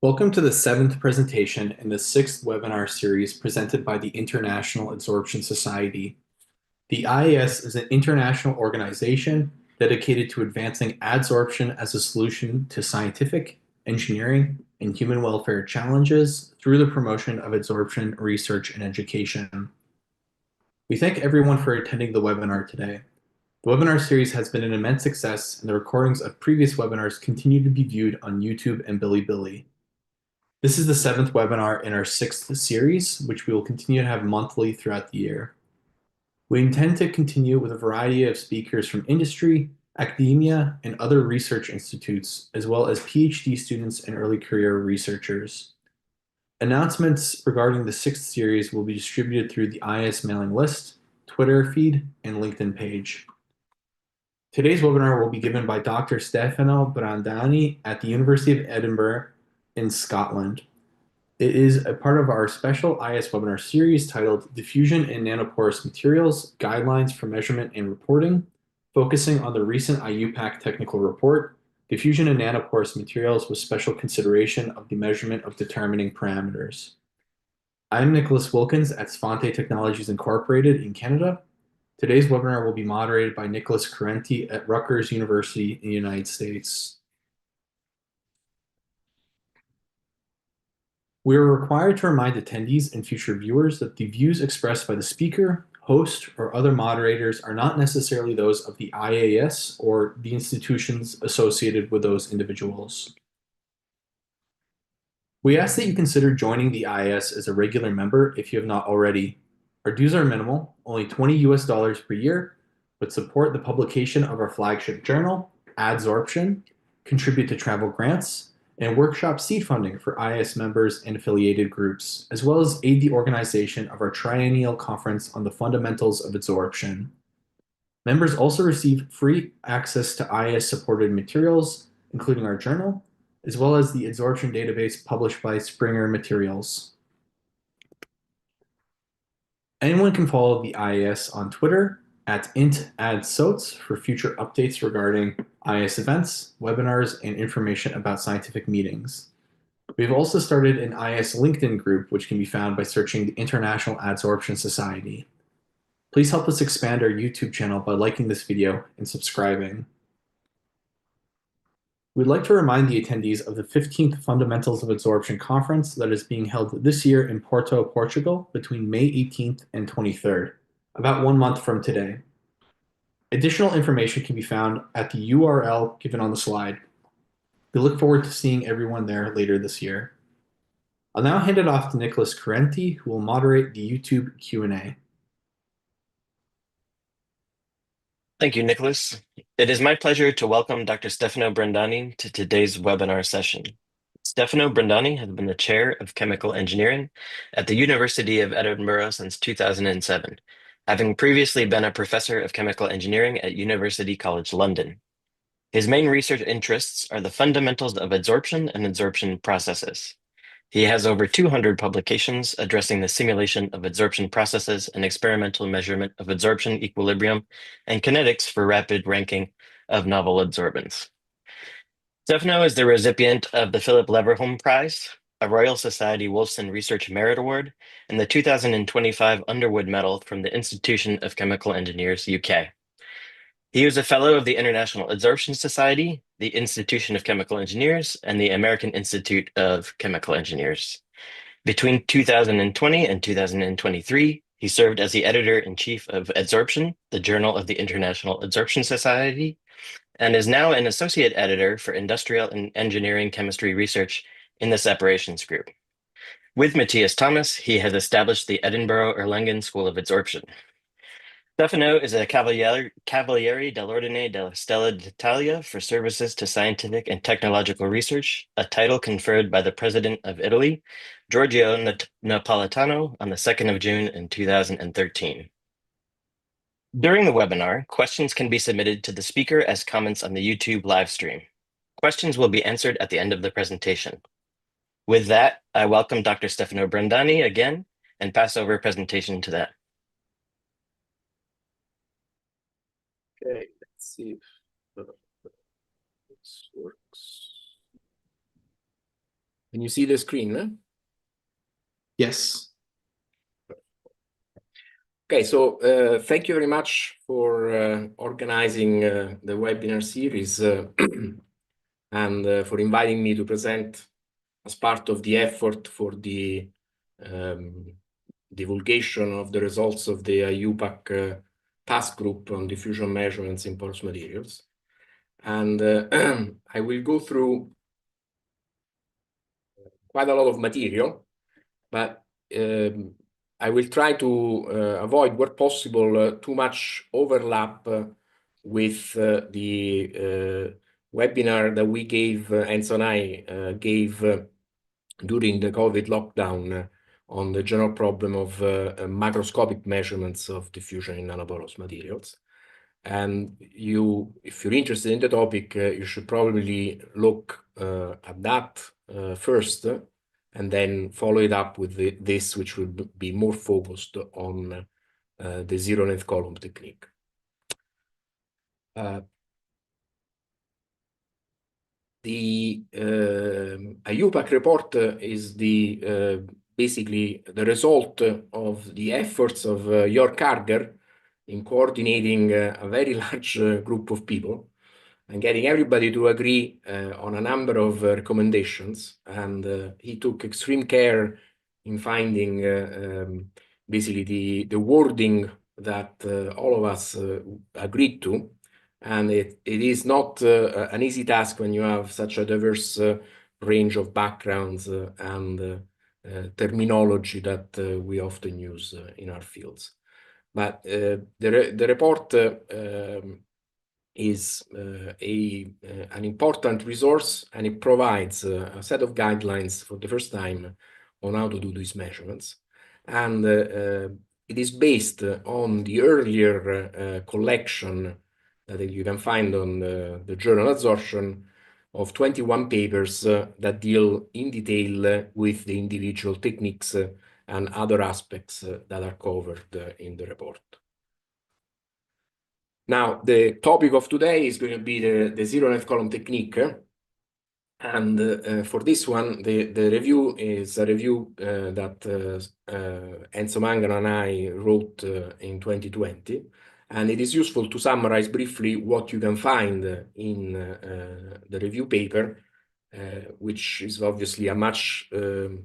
Welcome to the seventh presentation in the sixth webinar series presented by the International Adsorption Society. The IAS is an international organization dedicated to advancing adsorption as a solution to scientific, engineering, and human welfare challenges through the promotion of adsorption research and education. We thank everyone for attending the webinar today. The webinar series has been an immense success, and the recordings of previous webinars continue to be viewed on YouTube and Bilibili. This is the seventh webinar in our sixth series, which we will continue to have monthly throughout the year. We intend to continue with a variety of speakers from industry, academia, and other research institutes, as well as PhD students and early career researchers. Announcements regarding the sixth series will be distributed through the IAS mailing list, Twitter feed, and LinkedIn page. Today's webinar will be given by Dr. Stefano Brandani at the University of Edinburgh in Scotland. It is a part of our special IAS webinar series titled Diffusion in Nanoporous Materials, Guidelines for Measurement and Reporting, focusing on the recent IUPAC technical report, Diffusion in Nanoporous Materials with special consideration of the measurement of determining parameters. I'm Nicholas Wilkins at Svante Technologies Incorporated in Canada. Today's webinar will be moderated by Nicholas Carenti at Rutgers University in the United States. We are required to remind attendees and future viewers that the views expressed by the speaker, host, or other moderators are not necessarily those of the IAS or the institutions associated with those individuals. We ask that you consider joining the IAS as a regular member if you have not already. Our dues are minimal, only $20 per year, but support the publication of our flagship journal, Adsorption, contribute to travel grants, and workshop seed funding for IAS members and affiliated groups, as well as aid the organization of our triennial conference on the fundamentals of adsorption. Members also receive free access to IAS-supported materials, including our journal, as well as the adsorption database published by Springer Materials. Anyone can follow the IAS on Twitter at @intadsots for future updates regarding IAS events, webinars, and information about scientific meetings. We've also started an IAS LinkedIn group, which can be found by searching the International Adsorption Society. Please help us expand our YouTube channel by liking this video and subscribing. We'd like to remind the attendees of the 15th Fundamentals of Adsorption conference that is being held this year in Porto, Portugal, between May 18th and 23rd, about 1 month from today. Additional information can be found at the URL given on the slide. We look forward to seeing everyone there later this year. I'll now hand it off to Nicholas Carenti, who will moderate the YouTube Q&A. Thank you, Nicholas. It is my pleasure to welcome Dr. Stefano Brandani to today's webinar session. Stefano Brandani has been the chair of chemical engineering at the University of Edinburgh since 2007, having previously been a professor of chemical engineering at University College London. His main research interests are the fundamentals of adsorption and adsorption processes. He has over 200 publications addressing the simulation of adsorption processes and experimental measurement of adsorption equilibrium and kinetics for rapid ranking of novel adsorbents. Stefano is the recipient of the Philip Leverhulme Prize, a Royal Society Wolfson Research Merit Award, and the 2025 Underwood Medal from the Institution of Chemical Engineers, UK. He was a fellow of the International Adsorption Society, the Institution of Chemical Engineers, and the American Institute of Chemical Engineers. Between 2020 and 2023, he served as the editor-in-chief of Adsorption, the Journal of the International Adsorption Society, and is now an associate editor for industrial and engineering chemistry research in the Separations Group. With Matthias Thomas, he has established the Edinburgh Erlangen School of Adsorption. Stefano is a Cavaliere dell'Ordine della Stella d'Italia for services to scientific and technological research, a title conferred by the President of Italy, Giorgio Napolitano, on the 2nd of June in 2013. During the webinar, questions can be submitted to the speaker as comments on the YouTube live stream. Questions will be answered at the end of the presentation. With that, I welcome Dr. Stefano Brandani again and pass over presentation to that. Okay, let's see if this works. Can you see the screen? Yes. Okay, so thank you very much for organizing the webinar series and for inviting me to present as part of the effort for the divulgation of the results of the IUPAC task group on diffusion measurements in porous materials. And I will go through quite a lot of material, but I will try to avoid, where possible, too much overlap with the webinar that we gave, Enzo and I gave during the COVID lockdown on the general problem of macroscopic measurements of diffusion in nanoporous materials. And if you're interested in the topic, you should probably look at that first, and then follow it up with this, which will be more focused on the zero-length column technique. The IUPAC report is basically the result of the efforts of Jörg Karger in coordinating a very large group of people and getting everybody to agree on a number of recommendations. And he took extreme care in finding basically the wording that all of us agreed to. And it is not an easy task when you have such a diverse range of backgrounds and terminology that we often use in our fields. But the report is an important resource, and it provides a set of guidelines for the first time on how to do these measurements. And it is based on the earlier collection that you can find on the journal Adsorption of 21 papers that deal in detail with the individual techniques and other aspects that are covered in the report. Now, the topic of today is going to be the zero-length column technique. And for this one, the review is a review that Enzo Mangano and I wrote in 2020. And it is useful to summarize briefly what you can find in the review paper, which is obviously a much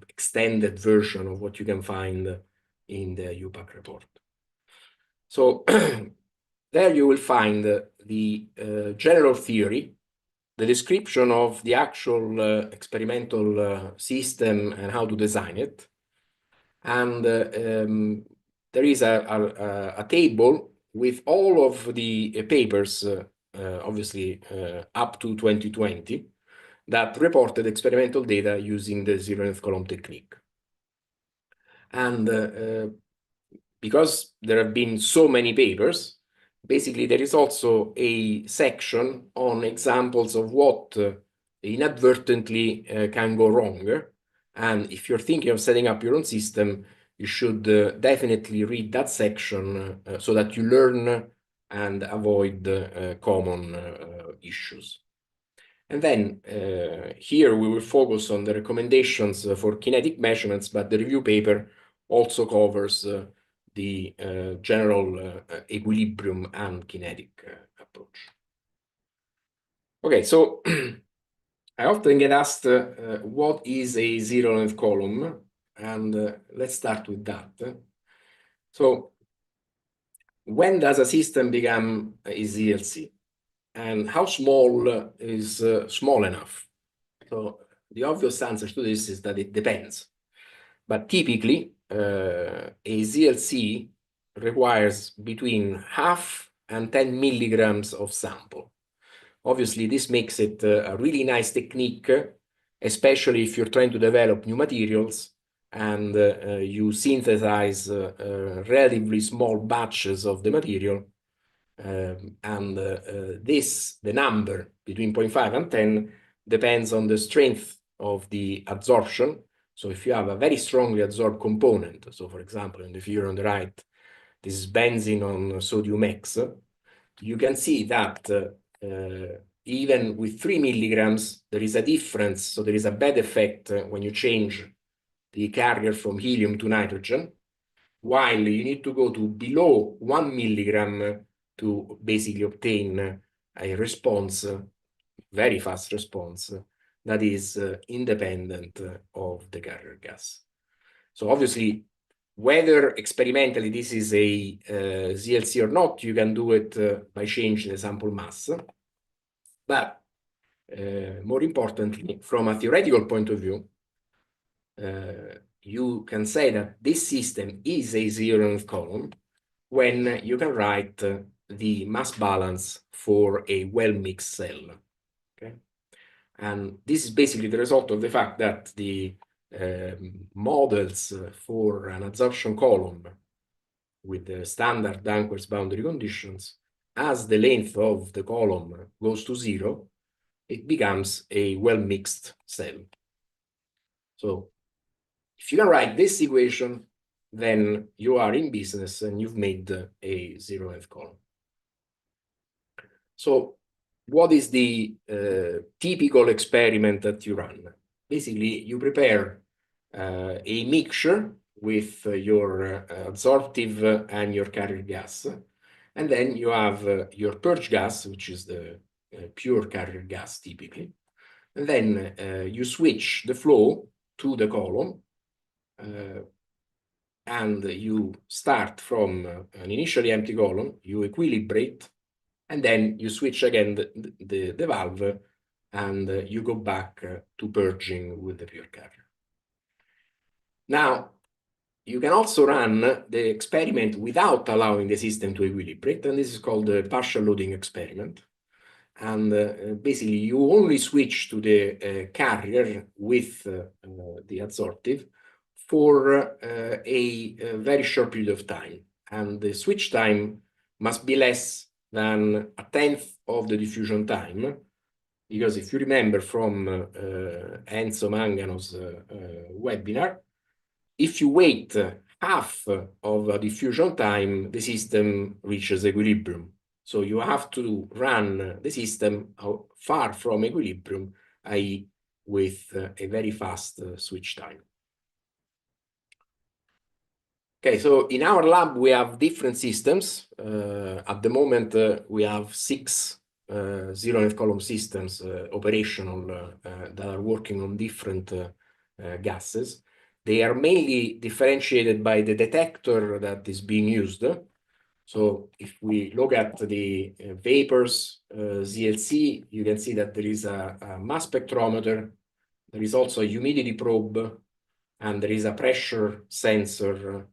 extended version of what you can find in the IUPAC report. So there you will find the general theory, the description of the actual experimental system and how to design it. And there is a table with all of the papers, obviously up to 2020, that reported experimental data using the zero-length column technique. And because there have been so many papers, basically there is also a section on examples of what inadvertently can go wrong. And if you're thinking of setting up your own system, you should definitely read that section so that you learn and avoid common issues. And then here we will focus on the recommendations for kinetic measurements, but the review paper also covers the general equilibrium and kinetic approach. Okay, so I often get asked what is a zero-length column, and let's start with that. So when does a system become a ZLC? And how small is small enough? So the obvious answer to this is that it depends. But typically, a ZLC requires between 0.5 and 10 milligrams of sample. Obviously, this makes it a really nice technique, especially if you're trying to develop new materials and you synthesize relatively small batches of the material. The number between 0.5 and 10 depends on the strength of the adsorption. So if you have a very strongly adsorbed component, so for example, in the figure on the right, this is benzene on sodium X, you can see that even with 3 milligrams, there is a difference. So there is a bad effect when you change the carrier from helium to nitrogen, while you need to go to below 1 milligram to basically obtain a response, very fast response, that is independent of the carrier gas. So obviously, whether experimentally this is a ZLC or not, you can do it by changing the sample mass. But more importantly, from a theoretical point of view, you can say that this system is a zeroth column when you can write the mass balance for a well-mixed cell. Okay? And this is basically the result of the fact that the models for an adsorption column with the standard Danquers boundary conditions, as the length of the column goes to 0, it becomes a well-mixed cell. So if you can write this equation, then you are in business and you've made a zeroth column. So what is the typical experiment that you run? Basically, you prepare a mixture with your adsorptive and your carrier gas. And then you have your purge gas, which is the pure carrier gas typically. And then you switch the flow to the column. And you start from an initially empty column, you equilibrate, and then you switch again the valve, and you go back to purging with the pure carrier. Now, you can also run the experiment without allowing the system to equilibrate, and this is called the partial loading experiment. And basically, you only switch to the carrier with the adsorptive for a very short period of time. And the switch time must be less than 1/10 of the diffusion time, because if you remember from Enzo Mangano's webinar, if you wait half of a diffusion time, the system reaches equilibrium. So you have to run the system far from equilibrium, i.e. with a very fast switch time. Okay, so in our lab, we have different systems. At the moment, we have 6 zeroth column systems operational that are working on different gases. They are mainly differentiated by the detector that is being used. So if we look at the vapors ZLC, you can see that there is a mass spectrometer. There is also a humidity probe, and there is a pressure sensor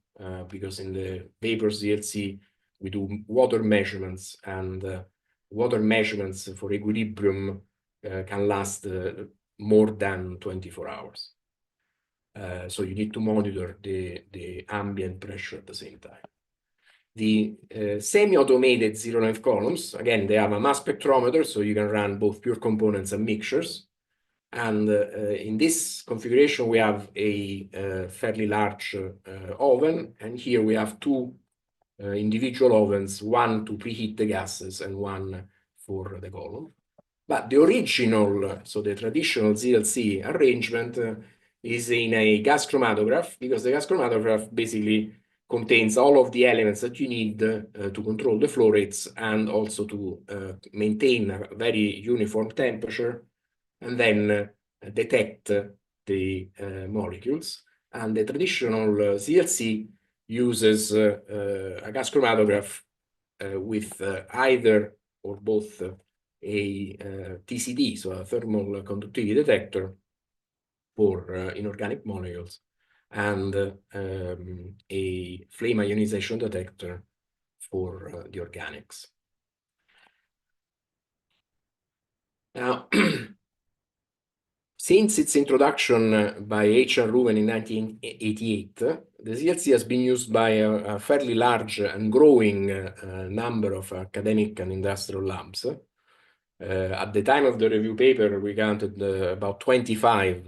because in the vapors ZLC, we do water measurements, and water measurements for equilibrium can last more than 24 hours. So you need to monitor the ambient pressure at the same time. The semi-automated zeroth columns, again, they have a mass spectrometer, so you can run both pure components and mixtures. And in this configuration, we have a fairly large oven, and here we have 2 individual ovens, one to preheat the gases and one for the column. But the original, so the traditional ZLC arrangement is in a gas chromatograph, because the gas chromatograph basically contains all of the elements that you need to control the flow rates and also to maintain a very uniform temperature, and then detect the molecules. And the traditional ZLC uses a gas chromatograph with either or both a TCD, so a thermal conductivity detector for inorganic molecules, and a flame ionization detector for the organics. Now, since its introduction by H.R. Ruben in 1988, the ZLC has been used by a fairly large and growing number of academic and industrial labs. At the time of the review paper, we counted about 25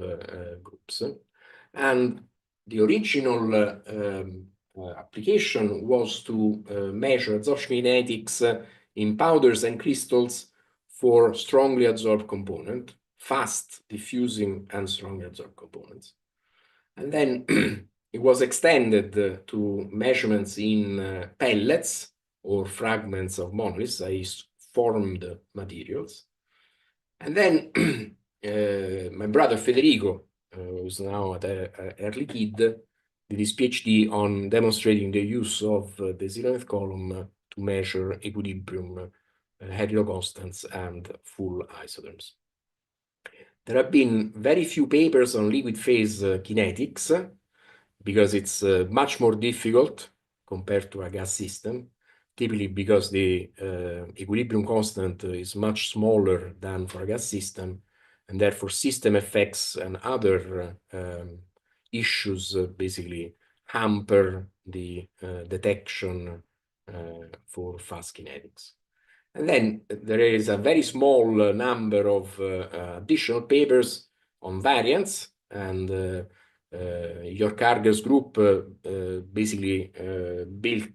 groups. And the original application was to measure adsorption kinetics in powders and crystals for strongly adsorbed component, fast diffusing and strongly adsorbed components. And then it was extended to measurements in pellets or fragments of monoliths, i.e. formed materials. And then my brother Federico, who's now at Early Kid, did his PhD on demonstrating the use of the zero-length column to measure equilibrium, Harry-Low constants, and full isotherms. There have been very few papers on liquid phase kinetics because it's much more difficult compared to a gas system, typically because the equilibrium constant is much smaller than for a gas system, and therefore system effects and other issues basically hamper the detection for fast kinetics. And then there is a very small number of additional papers on variance, and York-Arger's group basically built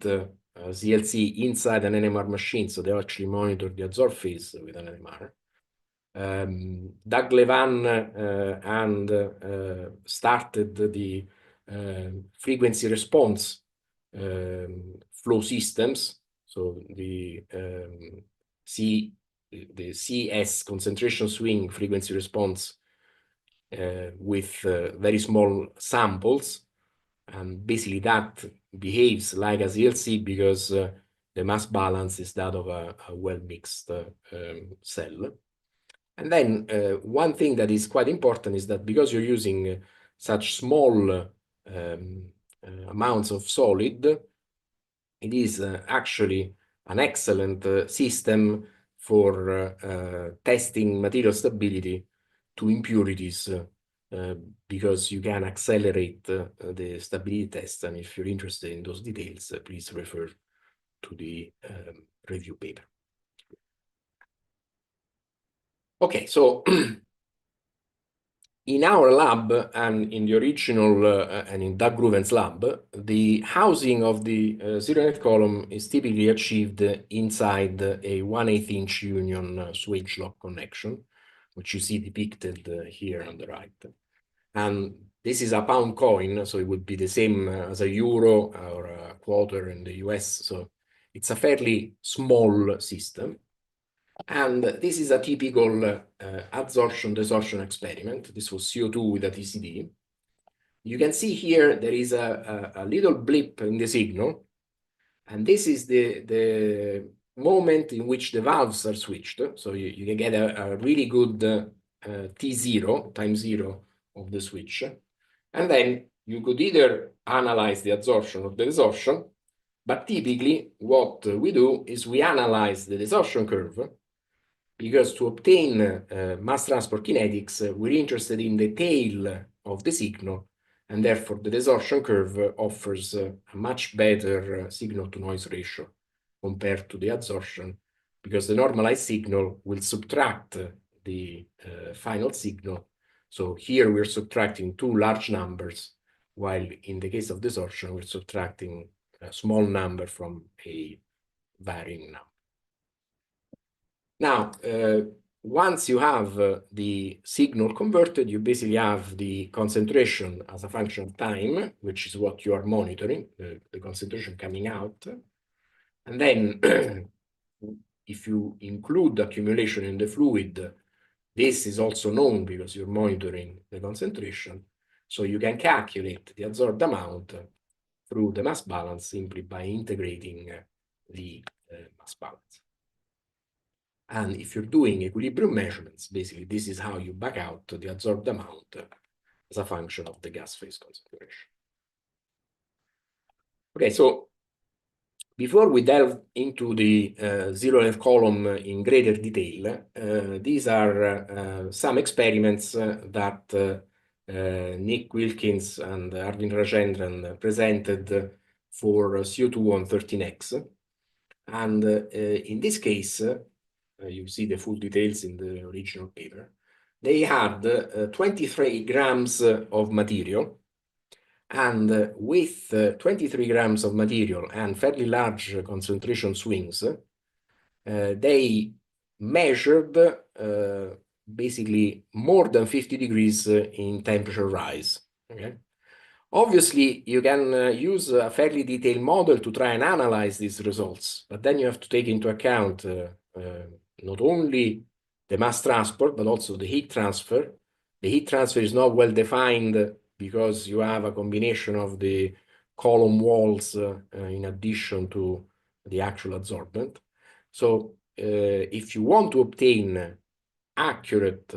CLC inside an NMR machine, so they actually monitor the adsorb phase with an NMR. Doug Levan started the frequency response flow systems, so the CS, concentration swing frequency response, with very small samples, and basically that behaves like a CLC because the mass balance is that of a well-mixed cell. And then one thing that is quite important is that because you're using such small amounts of solid, it is actually an excellent system for testing material stability to impurities, because you can accelerate the stability test. And if you're interested in those details, please refer to the review paper. Okay, so in our lab and in the original and in Doug Grooven's lab, the housing of the zero-net column is typically achieved inside a 1/8 inch union swage lock connection, which you see depicted here on the right. And this is a pound coin, so it would be the same as a euro or a quarter in the US. So it's a fairly small system. And this is a typical adsorption-desorption experiment. This was CO2 with a TCD. You can see here there is a little blip in the signal, and this is the moment in which the valves are switched. So you can get a really good T0, time zero of the switch. And then you could either analyze the adsorption or the desorption, but typically what we do is we analyze the desorption curve, because to obtain mass transport kinetics, we're interested in the tail of the signal, and therefore the desorption curve offers a much better signal-to-noise ratio compared to the adsorption, because the normalized signal will subtract the final signal. So here we're subtracting two large numbers, while in the case of desorption, we're subtracting a small number from a varying number. Now, once you have the signal converted, you basically have the concentration as a function of time, which is what you are monitoring, the concentration coming out. And then if you include accumulation in the fluid, this is also known because you're monitoring the concentration. So you can calculate the adsorbed amount through the mass balance simply by integrating the mass balance. And if you're doing equilibrium measurements, basically this is how you back out the adsorbed amount as a function of the gas phase concentration. Okay, so before we delve into the zero-length column in greater detail, these are some experiments that Nick Wilkins and Arvind Rajendran presented for CO2 on 13X. And in this case, you see the full details in the original paper. They had 23 grams of material, and with 23 grams of material and fairly large concentration swings, they measured basically more than 50 degrees in temperature rise. Okay? Obviously, you can use a fairly detailed model to try and analyze these results, but then you have to take into account not only the mass transport, but also the heat transfer. The heat transfer is not well defined because you have a combination of the column walls in addition to the actual adsorbent. So if you want to obtain accurate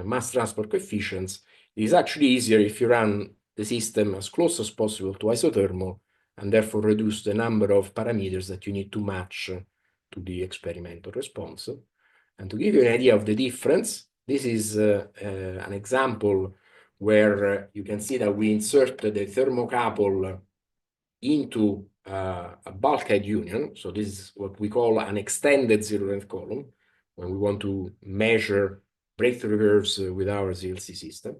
mass transport coefficients, it is actually easier if you run the system as close as possible to isothermal and therefore reduce the number of parameters that you need to match to the experimental response. And to give you an idea of the difference, this is an example where you can see that we insert the thermocouple into a bulkhead union. So this is what we call an extended zero-length column when we want to measure breakthrough curves with our ZLC system.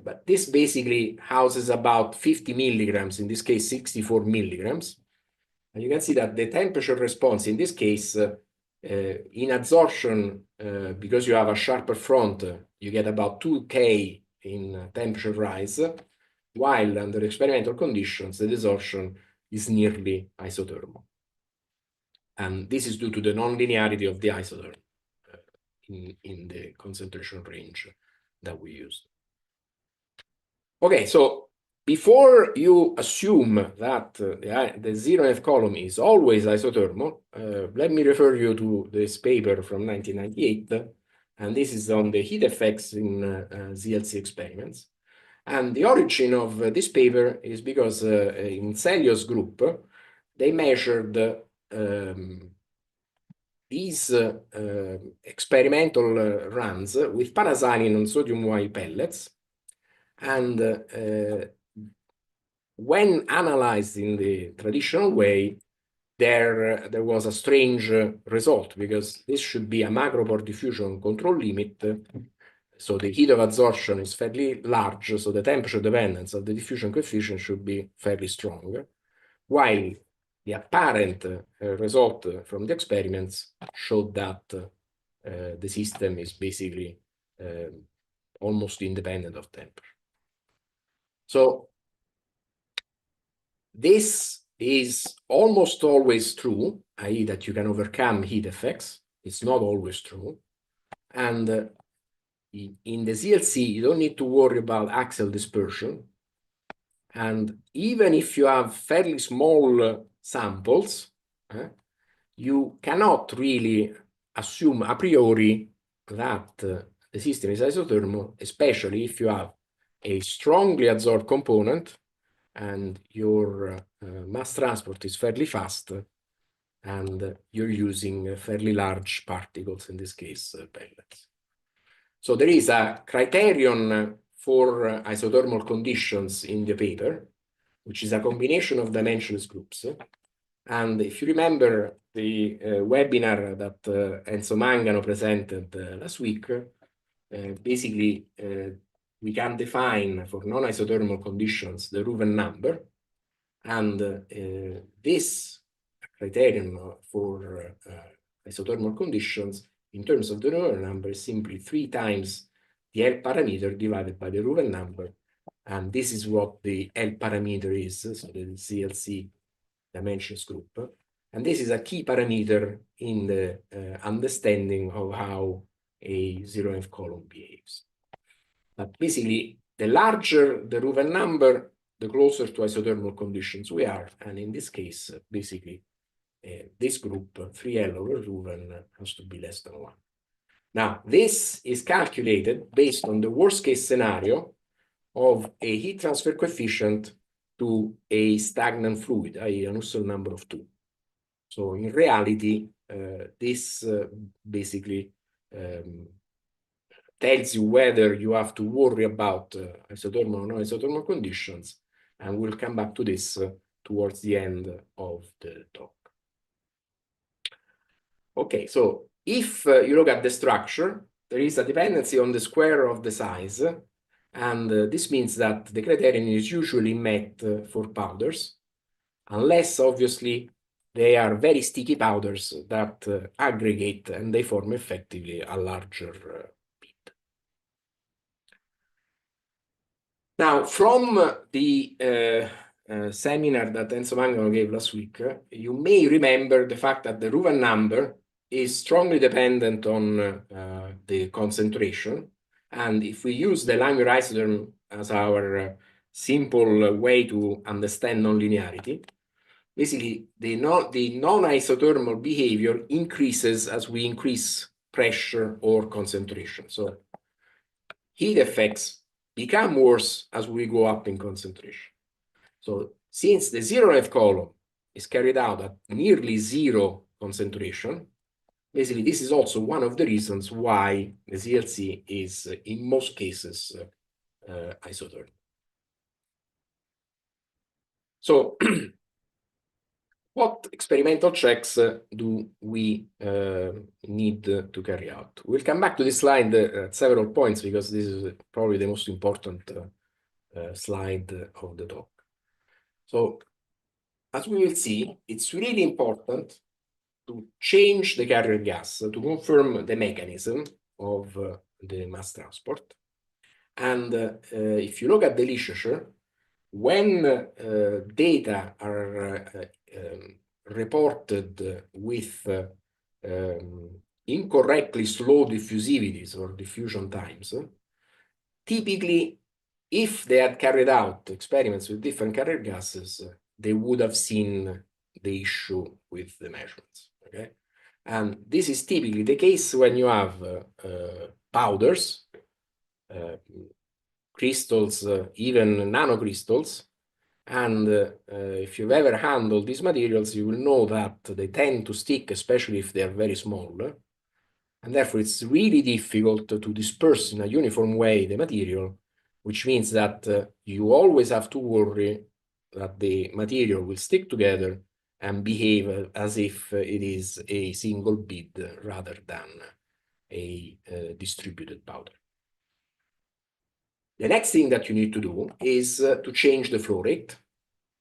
But this basically houses about 50 milligrams, in this case 64 milligrams. And you can see that the temperature response in this case, in adsorption, because you have a sharper front, you get about 2K in temperature rise, while under experimental conditions, the desorption is nearly isothermal. And this is due to the nonlinearity of the isotherm in the concentration range that we used. Okay, so before you assume that the zero-length column is always isothermal, let me refer you to this paper from 1998, and this is on the heat effects in ZLC experiments. And the origin of this paper is because in Celios group, they measured these experimental runs with paraxylene and sodium Y pellets. And when analyzed in the traditional way, there was a strange result, because this should be a macropore diffusion control limit. So the heat of adsorption is fairly large, so the temperature dependence of the diffusion coefficient should be fairly strong, while the apparent result from the experiments showed that the system is basically almost independent of temperature. So this is almost always true, i.e. that you can overcome heat effects. It's not always true. And in the ZLC, you don't need to worry about axial dispersion. And even if you have fairly small samples, you cannot really assume a priori that the system is isothermal, especially if you have a strongly adsorbed component and your mass transport is fairly fast, and you're using fairly large particles, in this case, pellets. So there is a criterion for isothermal conditions in the paper, which is a combination of dimensionless groups. And if you remember the webinar that Enzo Mangano presented last week, basically we can define for non-isothermal conditions the Reuven number, and this criterion for isothermal conditions in terms of the Reuven number is simply 3 times the L parameter divided by the Reuven number, and this is what the L parameter is, so the ZLC dimensions group, and this is a key parameter in the understanding of how a zero-length column behaves. But basically, the larger the Reuven number, the closer to isothermal conditions we are, and in this case, basically, this group, 3L over Reuven, has to be less than 1. Now, this is calculated based on the worst-case scenario of a heat transfer coefficient to a stagnant fluid, i.e. an Husserl number of 2. So in reality, this basically tells you whether you have to worry about isothermal or non-isothermal conditions, and we'll come back to this towards the end of the talk. Okay, so if you look at the structure, there is a dependency on the square of the size, and this means that the criterion is usually met for powders, unless obviously they are very sticky powders that aggregate and they form effectively a larger bead. Now, from the seminar that Enzo Mangano gave last week, you may remember the fact that the Reuven number is strongly dependent on the concentration. And if we use the linear isotherm as our simple way to understand nonlinearity, basically the non-isothermal behavior increases as we increase pressure or concentration. So heat effects become worse as we go up in concentration. So since the 0th column is carried out at nearly zero concentration, basically this is also one of the reasons why the ZLC is in most cases isothermal. So what experimental checks do we need to carry out? We'll come back to this slide at several points because this is probably the most important slide of the talk. So as we will see, it's really important to change the carrier gas to confirm the mechanism of the mass transport. And if you look at the literature, when data are reported with incorrectly slow diffusivities or diffusion times, typically, if they had carried out experiments with different carrier gases, they would have seen the issue with the measurements. Okay, and this is typically the case when you have powders, crystals, even nanocrystals. And if you've ever handled these materials, you will know that they tend to stick, especially if they are very small. And therefore, it's really difficult to disperse in a uniform way the material, which means that you always have to worry that the material will stick together and behave as if it is a single bead rather than a distributed powder. The next thing that you need to do is to change the flow rate.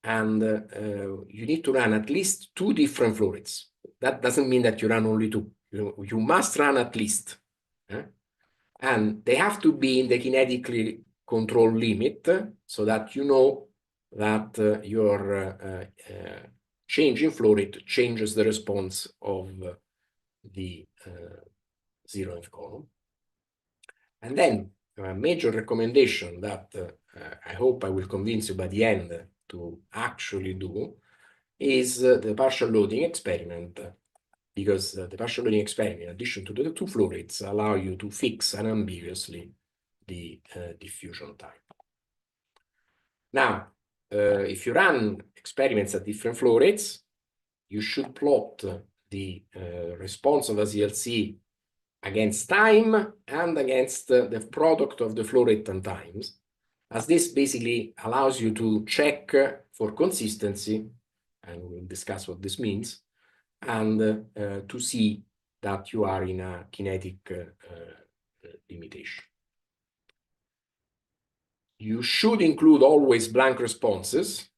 And you need to run at least 2 different flow rates. That doesn't mean that you run only 2. You must run at least. And they have to be in the kinetically controlled limit so that you know that your change in flow rate changes the response of the 0th column. And then a major recommendation that I hope I will convince you by the end to actually do is the partial loading experiment, because the partial loading experiment, in addition to the 2 flow rates, allow you to fix unambiguously the diffusion time. Now, if you run experiments at different flow rates, you should plot the response of a ZLC against time and against the product of the flow rate and times, as this basically allows you to check for consistency, and we'll discuss what this means, and to see that you are in a kinetic limitation. You should include always blank responses,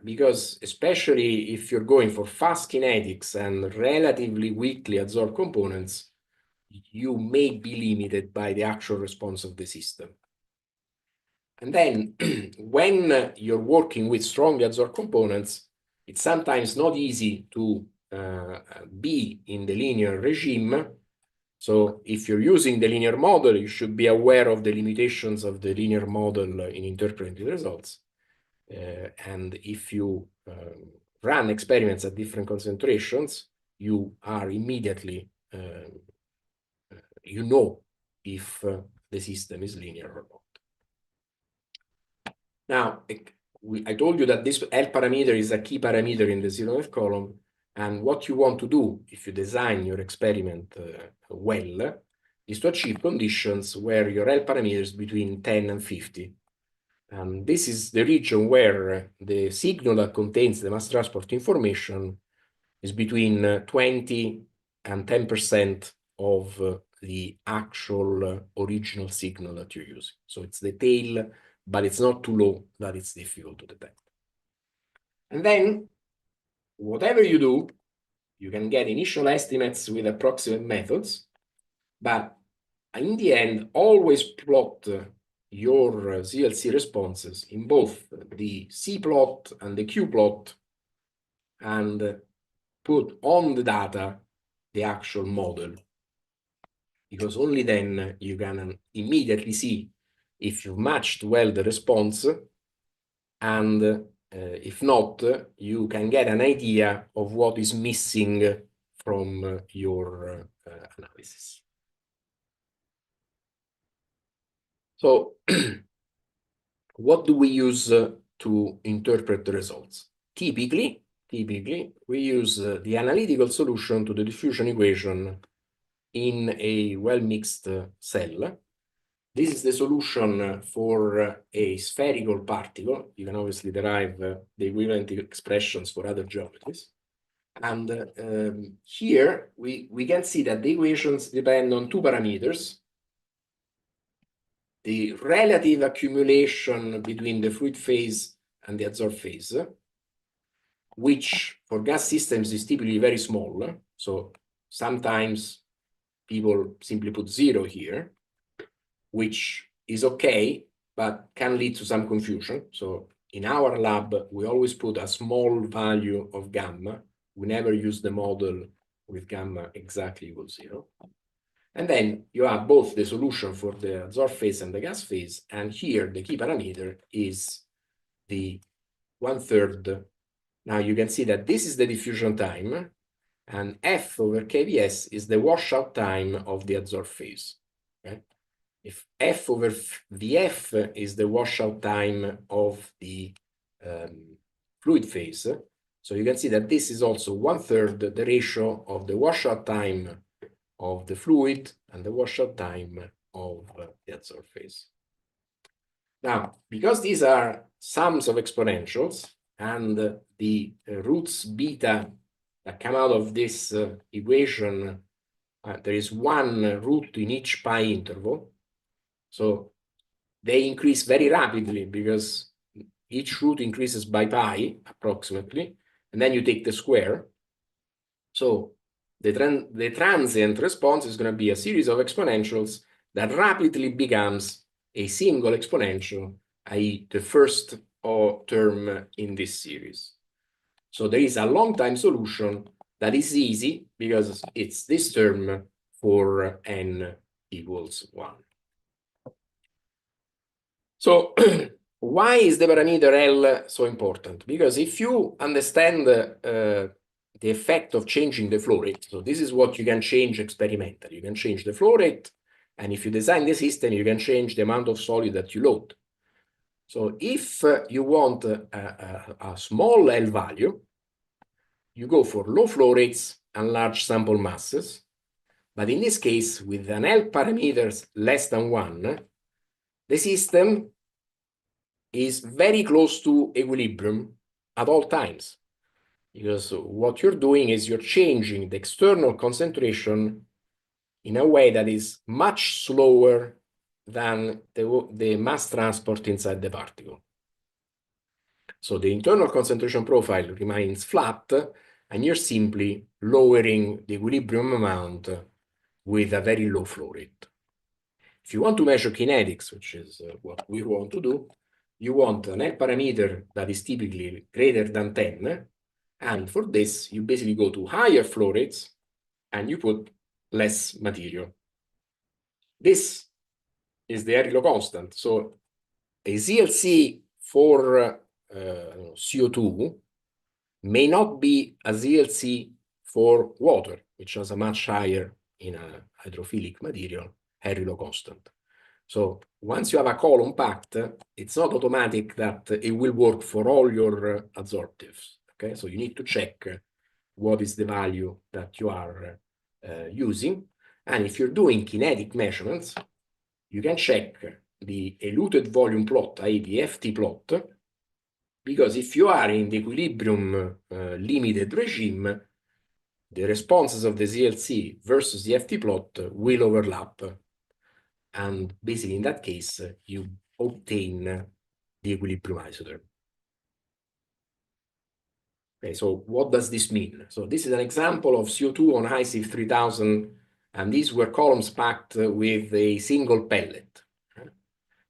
because especially if you're going for fast kinetics and relatively weakly adsorbed components, you may be limited by the actual response of the system. And then when you're working with strongly adsorbed components, it's sometimes not easy to be in the linear regime. So if you're using the linear model, you should be aware of the limitations of the linear model in interpreting the results. And if you run experiments at different concentrations, you are immediately you know if the system is linear or not. Now, I told you that this L parameter is a key parameter in the 0th column, and what you want to do if you design your experiment well is to achieve conditions where your L parameter is between 10 and 50. And this is the region where the signal that contains the mass transport information is between 20 and 10% of the actual original signal that you're using. So it's the tail, but it's not too low that it's difficult to detect. And then whatever you do, you can get initial estimates with approximate methods, but in the end, always plot your ZLC responses in both the C plot and the Q plot and put on the data the actual model, because only then you can immediately see if you've matched well the response, and if not, you can get an idea of what is missing from your analysis. So what do we use to interpret the results? Typically, we use the analytical solution to the diffusion equation in a well-mixed cell. This is the solution for a spherical particle. You can obviously derive the equivalent expressions for other geometries. And here we can see that the equations depend on two parameters: the relative accumulation between the fluid phase and the adsorbed phase, which for gas systems is typically very small. So sometimes people simply put 0 here, which is okay, but can lead to some confusion. So in our lab, we always put a small value of gamma. We never use the model with gamma exactly equals 0. And then you have both the solution for the adsorbed phase and the gas phase. And here the key parameter is the 1/3. Now you can see that this is the diffusion time, and F over KVS is the washout time of the adsorbed phase. Okay? If F over VF is the washout time of the fluid phase, so you can see that this is also 1/3 the ratio of the washout time of the fluid and the washout time of the adsorbed phase. Now, because these are sums of exponentials and the roots beta that come out of this equation, there is one root in each pi interval. So they increase very rapidly because each root increases by pi approximately, and then you take the square. So the transient response is going to be a series of exponentials that rapidly becomes a single exponential, i.e. the first term in this series. So there is a long time solution that is easy because it's this term for n equals 1. So why is the parameter L so important? Because if you understand the effect of changing the flow rate, so this is what you can change experimentally. You can change the flow rate, and if you design the system, you can change the amount of solid that you load. So if you want a small L value, you go for low flow rates and large sample masses. But in this case, with an L parameters less than 1, the system is very close to equilibrium at all times. Because what you're doing is you're changing the external concentration in a way that is much slower than the mass transport inside the particle. So the internal concentration profile remains flat, and you're simply lowering the equilibrium amount with a very low flow rate. If you want to measure kinetics, which is what we want to do, you want an L parameter that is typically greater than 10, and for this, you basically go to higher flow rates, and you put less material. This is the Harry-Low constant. So a ZLC for CO2 may not be a ZLC for water, which has a much higher in a hydrophilic material Harry-Low constant. So once you have a column packed, it's not automatic that it will work for all your adsorptives. Okay, so you need to check what is the value that you are using. And if you're doing kinetic measurements, you can check the eluted volume plot, i.e. the FT plot, because if you are in the equilibrium limited regime, the responses of the ZLC versus the FT plot will overlap. And basically, in that case, you obtain the equilibrium isotherm. Okay, so what does this mean? So this is an example of CO2 on HYSIF 3000, and these were columns packed with a single pellet.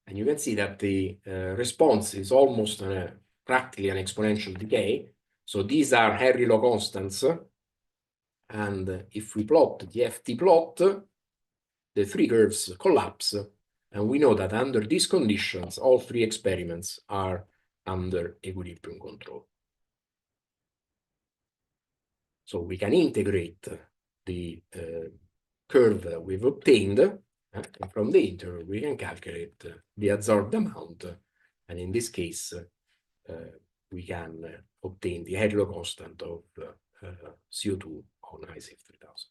And you can see that the response is almost practically an exponential decay. So these are Henry-Law constants. And if we plot the FT plot, the three curves collapse. And we know that under these conditions, all three experiments are under equilibrium control. So we can integrate the curve that we've obtained, and from the integral we can calculate the adsorbed amount, and in this case we can obtain the Henry-Law constant of CO2 on HYSIF 3000.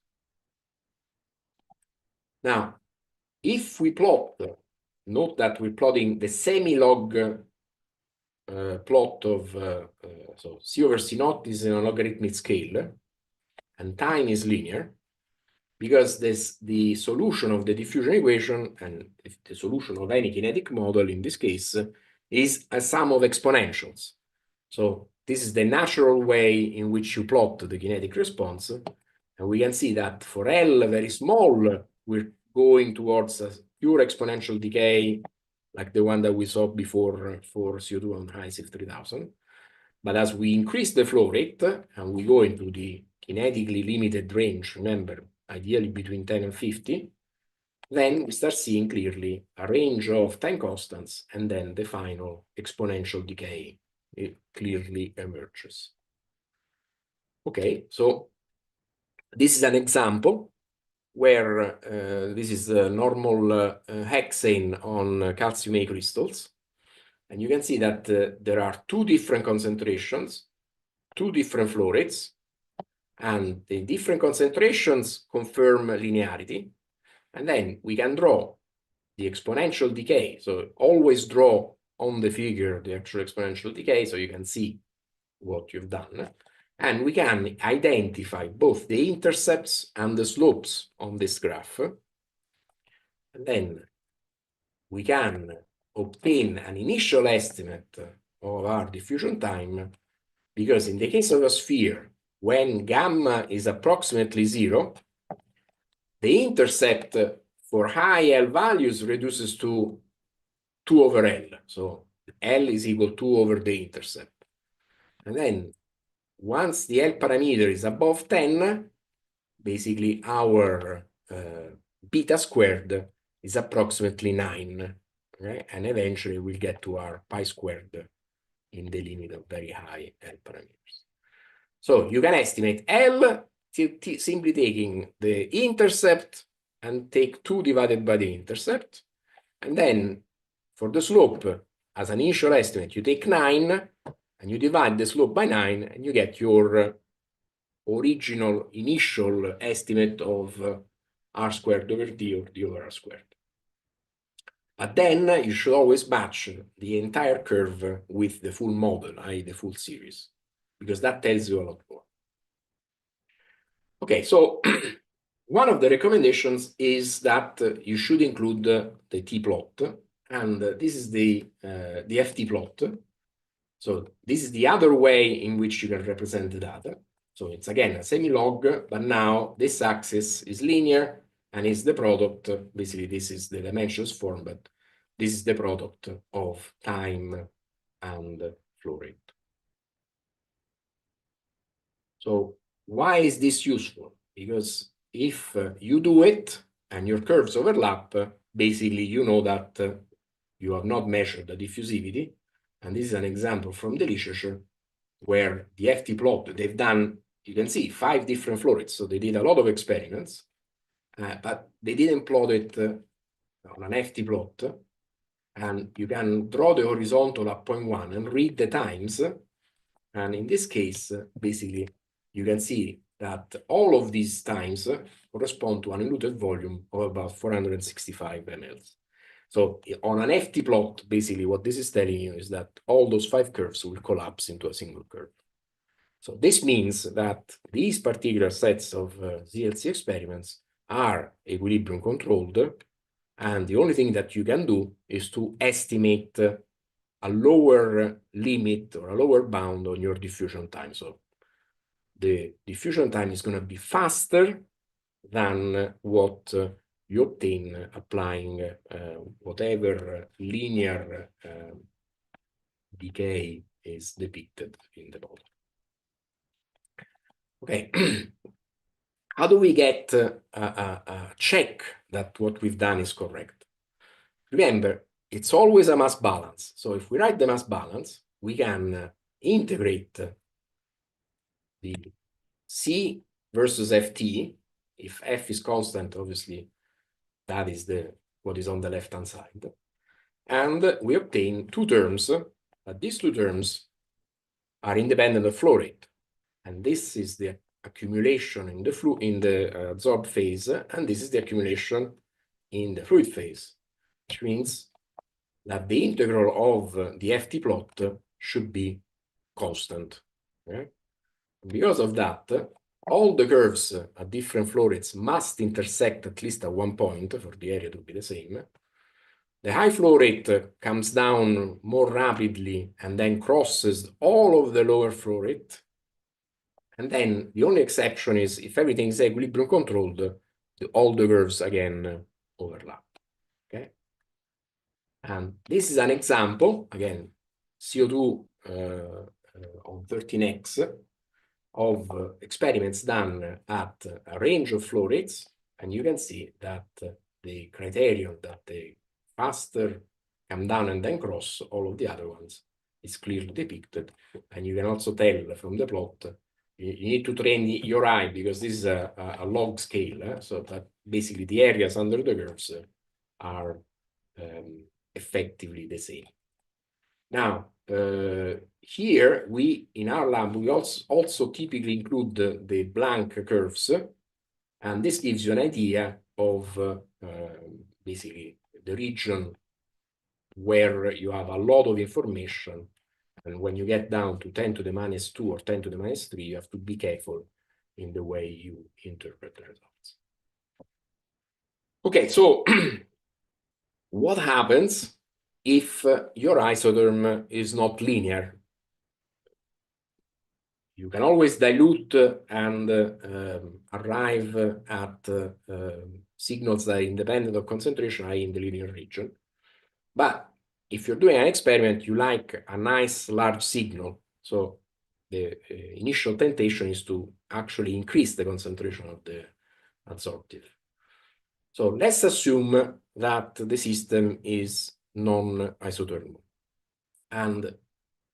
Now, if we plot, note that we're plotting the semi-log plot of, so C over C naught is in a logarithmic scale, and time is linear, because the solution of the diffusion equation, and if the solution of any kinetic model in this case, is a sum of exponentials. So this is the natural way in which you plot the kinetic response. And we can see that for L very small, we're going towards a pure exponential decay, like the one that we saw before for CO2 on HYSIF 3000. But as we increase the flow rate, and we go into the kinetically limited range, remember, ideally between 10 and 50, then we start seeing clearly a range of time constants, and then the final exponential decay, it clearly emerges. Okay, so this is an example where this is a normal hexane on calcium A crystals. And you can see that there are two different concentrations, two different flow rates, and the different concentrations confirm linearity. And then we can draw the exponential decay. So always draw on the figure the actual exponential decay so you can see what you've done. And we can identify both the intercepts and the slopes on this graph. And then we can obtain an initial estimate of our diffusion time, because in the case of a sphere, when gamma is approximately 0, the intercept for high L values reduces to 2 over L. So L is equal to 2 over the intercept. And then once the L parameter is above 10, basically our beta squared is approximately 9. Okay? And eventually we'll get to our pi squared in the limit of very high L parameters. So you can estimate L simply taking the intercept and take 2 divided by the intercept. And then for the slope, as an initial estimate, you take 9 and you divide the slope by 9 and you get your original initial estimate of R squared over D or D over R squared. But then you should always match the entire curve with the full model, i.e. the full series, because that tells you a lot more. Okay, so one of the recommendations is that you should include the T-plot, and this is the FT plot. So this is the other way in which you can represent the data. So it's again a semi-log, but now this axis is linear and is the product. Basically, this is the dimensions form, but this is the product of time and flow rate. So why is this useful? Because if you do it and your curves overlap, basically you know that you have not measured the diffusivity. And this is an example from the literature where the FT plot, they've done, you can see 5 different flow rates. So they did a lot of experiments, but they didn't plot it on an FT plot. And you can draw the horizontal at 0.1 and read the times. And in this case, basically, you can see that all of these times correspond to an eluted volume of about 465 mL. So on an FT plot, basically what this is telling you is that all those 5 curves will collapse into a single curve. So this means that these particular sets of ZLC experiments are equilibrium controlled, and the only thing that you can do is to estimate a lower limit or a lower bound on your diffusion time. So the diffusion time is going to be faster than what you obtain applying whatever linear decay is depicted in the model. Okay, how do we get a check that what we've done is correct? Remember, it's always a mass balance. So if we write the mass balance, we can integrate the C versus FT. If F is constant, obviously, that is what is on the left-hand side. And we obtain two terms, but these two terms are independent of flow rate. And this is the accumulation in the adsorbed phase, and this is the accumulation in the fluid phase, which means that the integral of the FT plot should be constant. Okay? Because of that, all the curves at different flow rates must intersect at least at one point for the area to be the same. The high flow rate comes down more rapidly and then crosses all of the lower flow rate. And then the only exception is if everything is equilibrium controlled, all the curves again overlap. Okay? And this is an example, again, CO2 on 13x of experiments done at a range of flow rates. And you can see that the criterion that the faster come down and then cross all of the other ones is clearly depicted. And you can also tell from the plot, you need to train your eye because this is a log scale, so that basically the areas under the curves are effectively the same. Now, here in our lab, we also typically include the blank curves, and this gives you an idea of basically the region where you have a lot of information. And when you get down to 10 to the minus 2 or 10 to the minus 3, you have to be careful in the way you interpret the results. Okay, so what happens if your isotherm is not linear? You can always dilute and arrive at signals that are independent of concentration, i.e. in the linear region. But if you're doing an experiment, you like a nice large signal. So the initial temptation is to actually increase the concentration of the adsorptive. So let's assume that the system is non-isothermal. And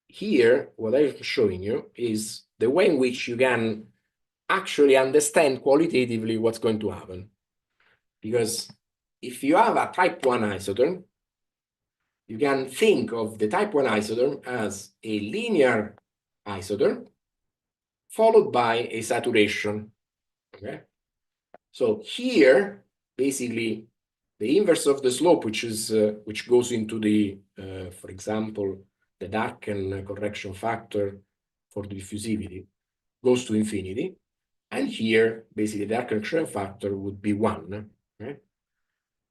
here, what I'm showing you is the way in which you can actually understand qualitatively what's going to happen. Because if you have a type 1 isotherm, you can think of the type 1 isotherm as a linear isotherm followed by a saturation. Okay? So here, basically, the inverse of the slope, which goes into the, for example, the darken correction factor for the diffusivity, goes to infinity. And here, basically, the darken correction factor would be 1. Right?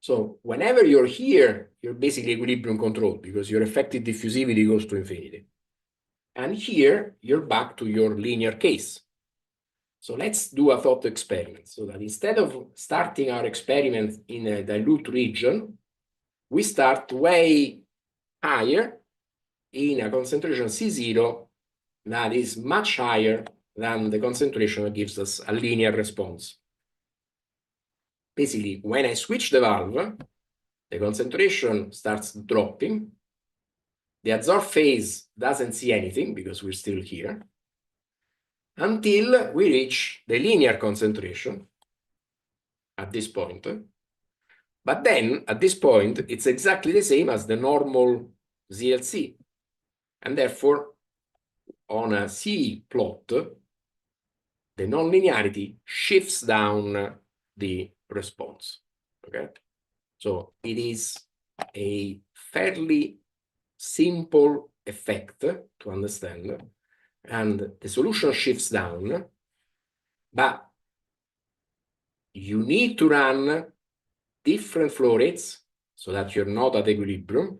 So whenever you're here, you're basically equilibrium controlled because your effective diffusivity goes to infinity. And here, you're back to your linear case. So let's do a thought experiment so that instead of starting our experiment in a dilute region, we start way higher in a concentration C0 that is much higher than the concentration that gives us a linear response. Basically, when I switch the valve, the concentration starts dropping. The adsorb phase doesn't see anything because we're still here until we reach the linear concentration at this point. But then at this point, it's exactly the same as the normal ZLC. And therefore, on a C plot, the nonlinearity shifts down the response. Okay? So it is a fairly simple effect to understand, and the solution shifts down, but you need to run different flow rates so that you're not at equilibrium,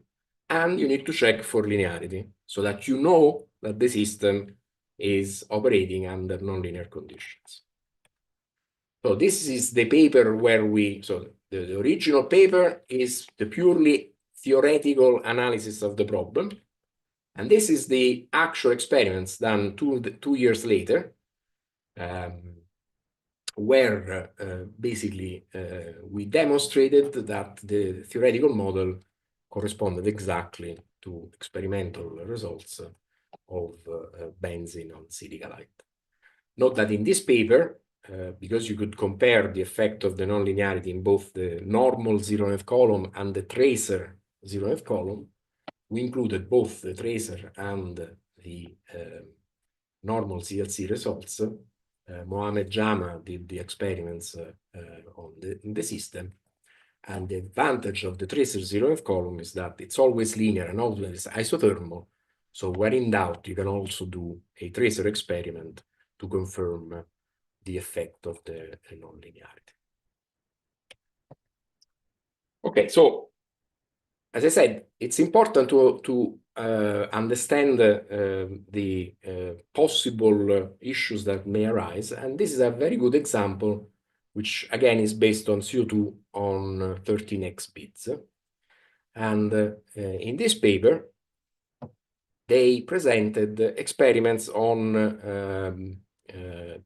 and you need to check for linearity so that you know that the system is operating under nonlinear conditions. So this is the paper where the original paper is the purely theoretical analysis of the problem. And this is the actual experiments done two years later, where basically we demonstrated that the theoretical model corresponded exactly to experimental results of benzene on silicalite. Note that in this paper, because you could compare the effect of the nonlinearity in both the normal zero-nth column and the tracer zero-nth column, we included both the tracer and the normal CLC results. Mohamed Jama did the experiments in the system. And the advantage of the tracer zero-nth column is that it's always linear and always isothermal. So when in doubt, you can also do a tracer experiment to confirm the effect of the nonlinearity. Okay, so as I said, it's important to understand the possible issues that may arise. And this is a very good example, which again is based on CO2 on 13x bits. And in this paper, they presented experiments on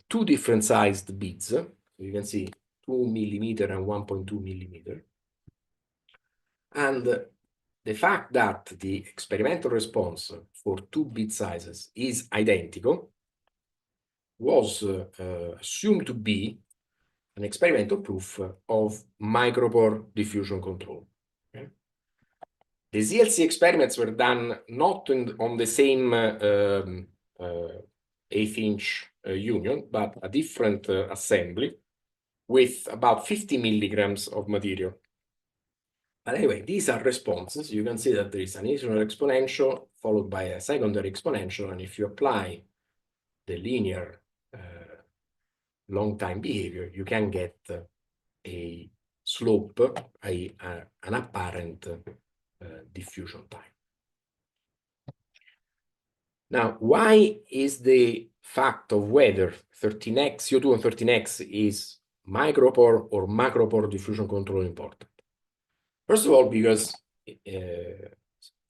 two different sized beads. So you can see 2 millimeter and 1.2 millimeter. And the fact that the experimental response for two bead sizes is identical was assumed to be an experimental proof of micropore diffusion control. Okay? The ZLC experiments were done not on the same 1/8" union, but a different assembly with about 50 milligrams of material. But anyway, these are responses. You can see that there is an initial exponential followed by a secondary exponential. And if you apply the linear long time behavior, you can get a slope, an apparent diffusion time. Now, why is the fact of whether 13x, CO2 on 13x is micropore or macropore diffusion control important? First of all, because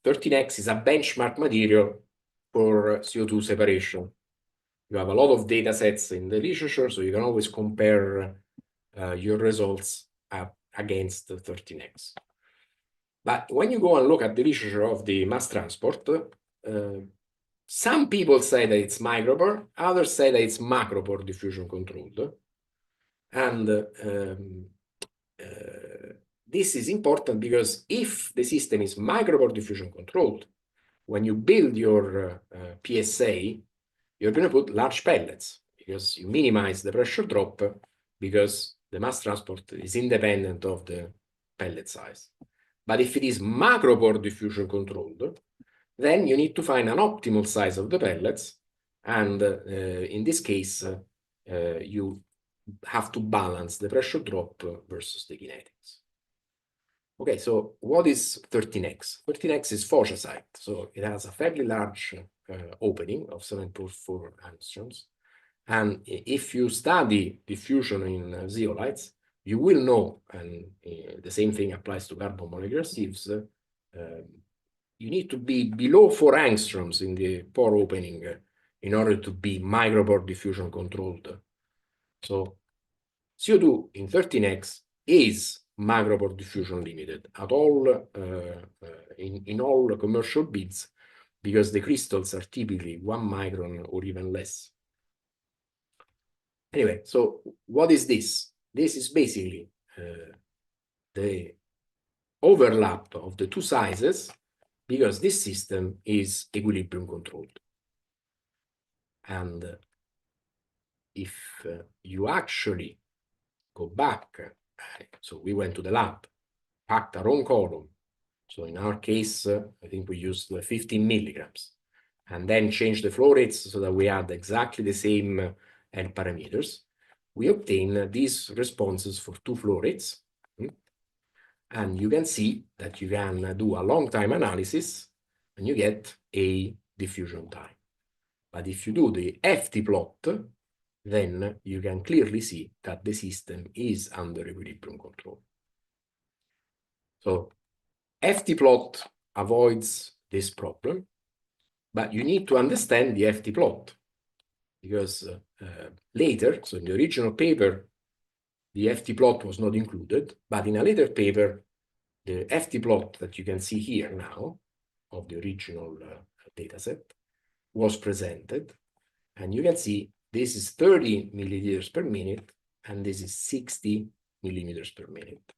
13x is a benchmark material for CO2 separation. You have a lot of data sets in the literature, so you can always compare your results against 13x. But when you go and look at the literature of the mass transport, some people say that it's micropore, others say that it's macropore diffusion controlled. And this is important because if the system is micropore diffusion controlled, when you build your PSA, you're going to put large pellets because you minimize the pressure drop because the mass transport is independent of the pellet size. But if it is macropore diffusion controlled, then you need to find an optimal size of the pellets. And in this case, you have to balance the pressure drop versus the kinetics. Okay, so what is 13x? 13x is faucesite, so it has a fairly large opening of 7.4 angstroms. And if you study diffusion in zeolites, you will know, and the same thing applies to carbon molecular sieves, you need to be below 4 angstroms in the pore opening in order to be micropore diffusion controlled. So CO2 in 13x is macropore diffusion limited at all in all commercial beads because the crystals are typically 1 micron or even less. Anyway, so what is this? This is basically the overlap of the two sizes because this system is equilibrium controlled. And if you actually go back, so we went to the lab, packed our own column. So in our case, I think we used 15 milligrams and then changed the flow rates so that we had exactly the same L parameters. We obtain these responses for two flow rates. And you can see that you can do a long time analysis and you get a diffusion time. But if you do the FT plot, then you can clearly see that the system is under equilibrium control. So FT plot avoids this problem, but you need to understand the FT plot, because later, so in the original paper, the FT plot was not included, but in a later paper, the FT plot that you can see here now of the original dataset was presented, and you can see this is 30 milliliters per minute, and this is 60 millimeters per minute.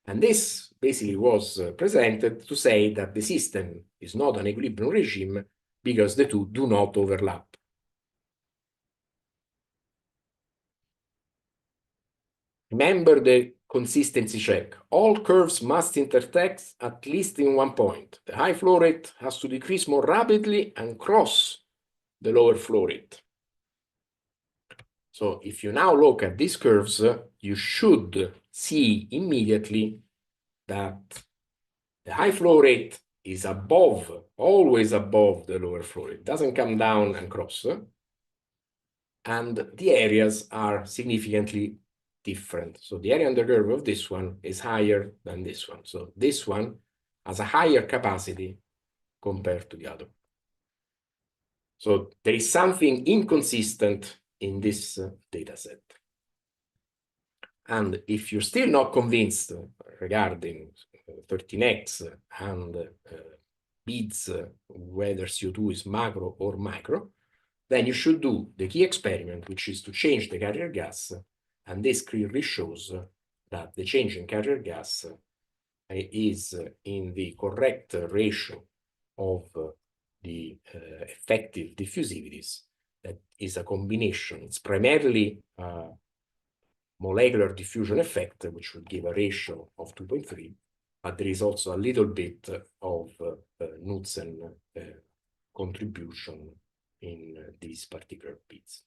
And this basically was presented to say that the system is not an equilibrium regime because the two do not overlap. Remember the consistency check. All curves must intersect at least in one point. The high flow rate has to decrease more rapidly and cross the lower flow rate. So if you now look at these curves, you should see immediately that the high flow rate is above, always above the lower flow rate. It doesn't come down and cross. And the areas are significantly different. So the area under curve of this one is higher than this one. So this one has a higher capacity compared to the other. So there is something inconsistent in this data set. And if you're still not convinced regarding 13x and beads whether CO2 is macro or micro, then you should do the key experiment, which is to change the carrier gas. And this clearly shows that the change in carrier gas is in the correct ratio of the effective diffusivities. That is a combination. It's primarily molecular diffusion effect, which would give a ratio of 2.3, but there is also a little bit of Knudsen contribution in these particular bits.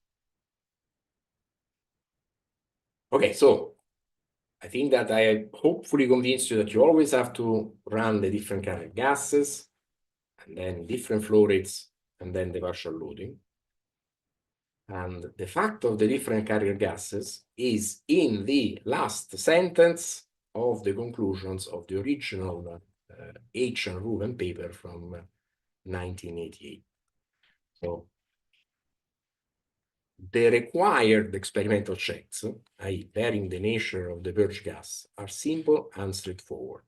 Okay, so I think that I hopefully convinced you that you always have to run the different carrier gases, and then different flow rates, and then the partial loading. And the fact of the different carrier gases is in the last sentence of the conclusions of the original H. and Ruven paper from 1988. So the required experimental checks, i.e. varying the nature of the purge gas, are simple and straightforward.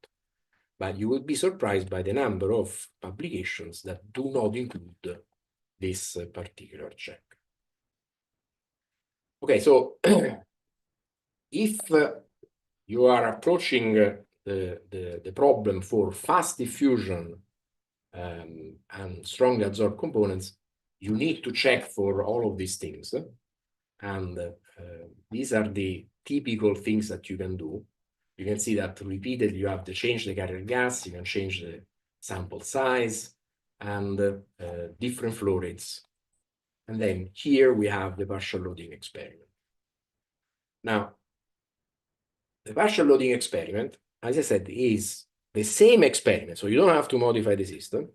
But you will be surprised by the number of publications that do not include this particular check. Okay, so if you are approaching the problem for fast diffusion and strongly adsorbed components, you need to check for all of these things. And these are the typical things that you can do. You can see that repeatedly you have to change the carrier gas, you can change the sample size, and different flow rates. And then here we have the partial loading experiment. Now, the partial loading experiment, as I said, is the same experiment. So you don't have to modify the system,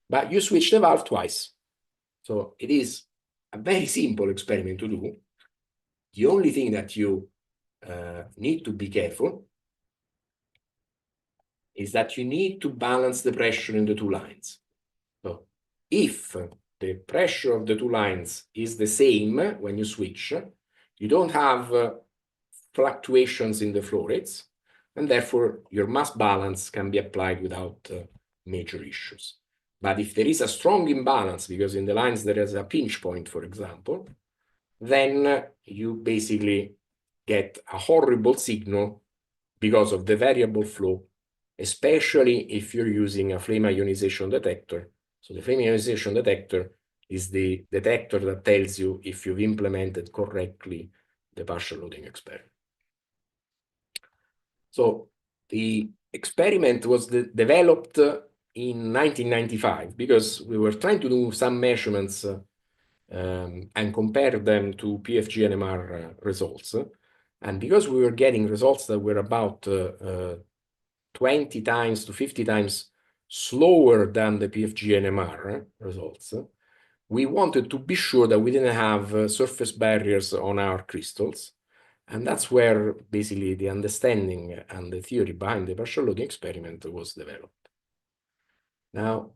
but you switch the valve twice. So it is a very simple experiment to do. The only thing that you need to be careful is that you need to balance the pressure in the two lines. So if the pressure of the two lines is the same when you switch, you don't have fluctuations in the flow rates, and therefore your mass balance can be applied without major issues. But if there is a strong imbalance, because in the lines there is a pinch point, for example, then you basically get a horrible signal because of the variable flow, especially if you're using a flame ionization detector. So the flame ionization detector is the detector that tells you if you've implemented correctly the partial loading experiment. So the experiment was developed in 1995 because we were trying to do some measurements and compare them to PFG NMR results. And because we were getting results that were about 20 times to 50 times slower than the PFG NMR results, we wanted to be sure that we didn't have surface barriers on our crystals. And that's where basically the understanding and the theory behind the partial loading experiment was developed. Now,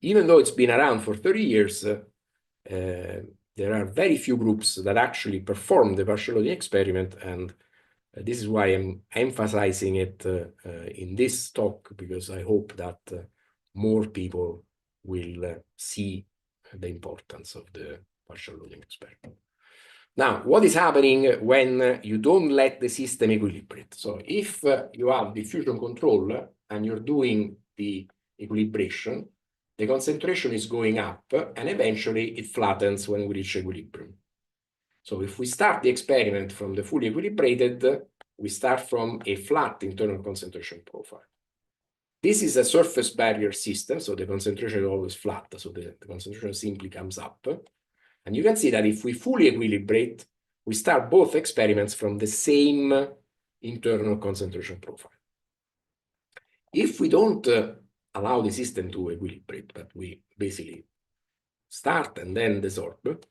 even though it's been around for 30 years, there are very few groups that actually perform the partial loading experiment, and this is why I'm emphasizing it in this talk, because I hope that more people will see the importance of the partial loading experiment. Now, what is happening when you don't let the system equilibrate? So if you have diffusion control and you're doing the equilibration, the concentration is going up and eventually it flattens when we reach equilibrium. So if we start the experiment from the fully equilibrated, we start from a flat internal concentration profile. This is a surface barrier system, so the concentration is always flat, so the concentration simply comes up. And you can see that if we fully equilibrate, we start both experiments from the same internal concentration profile. If we don't allow the system to equilibrate, but we basically start and then desorb,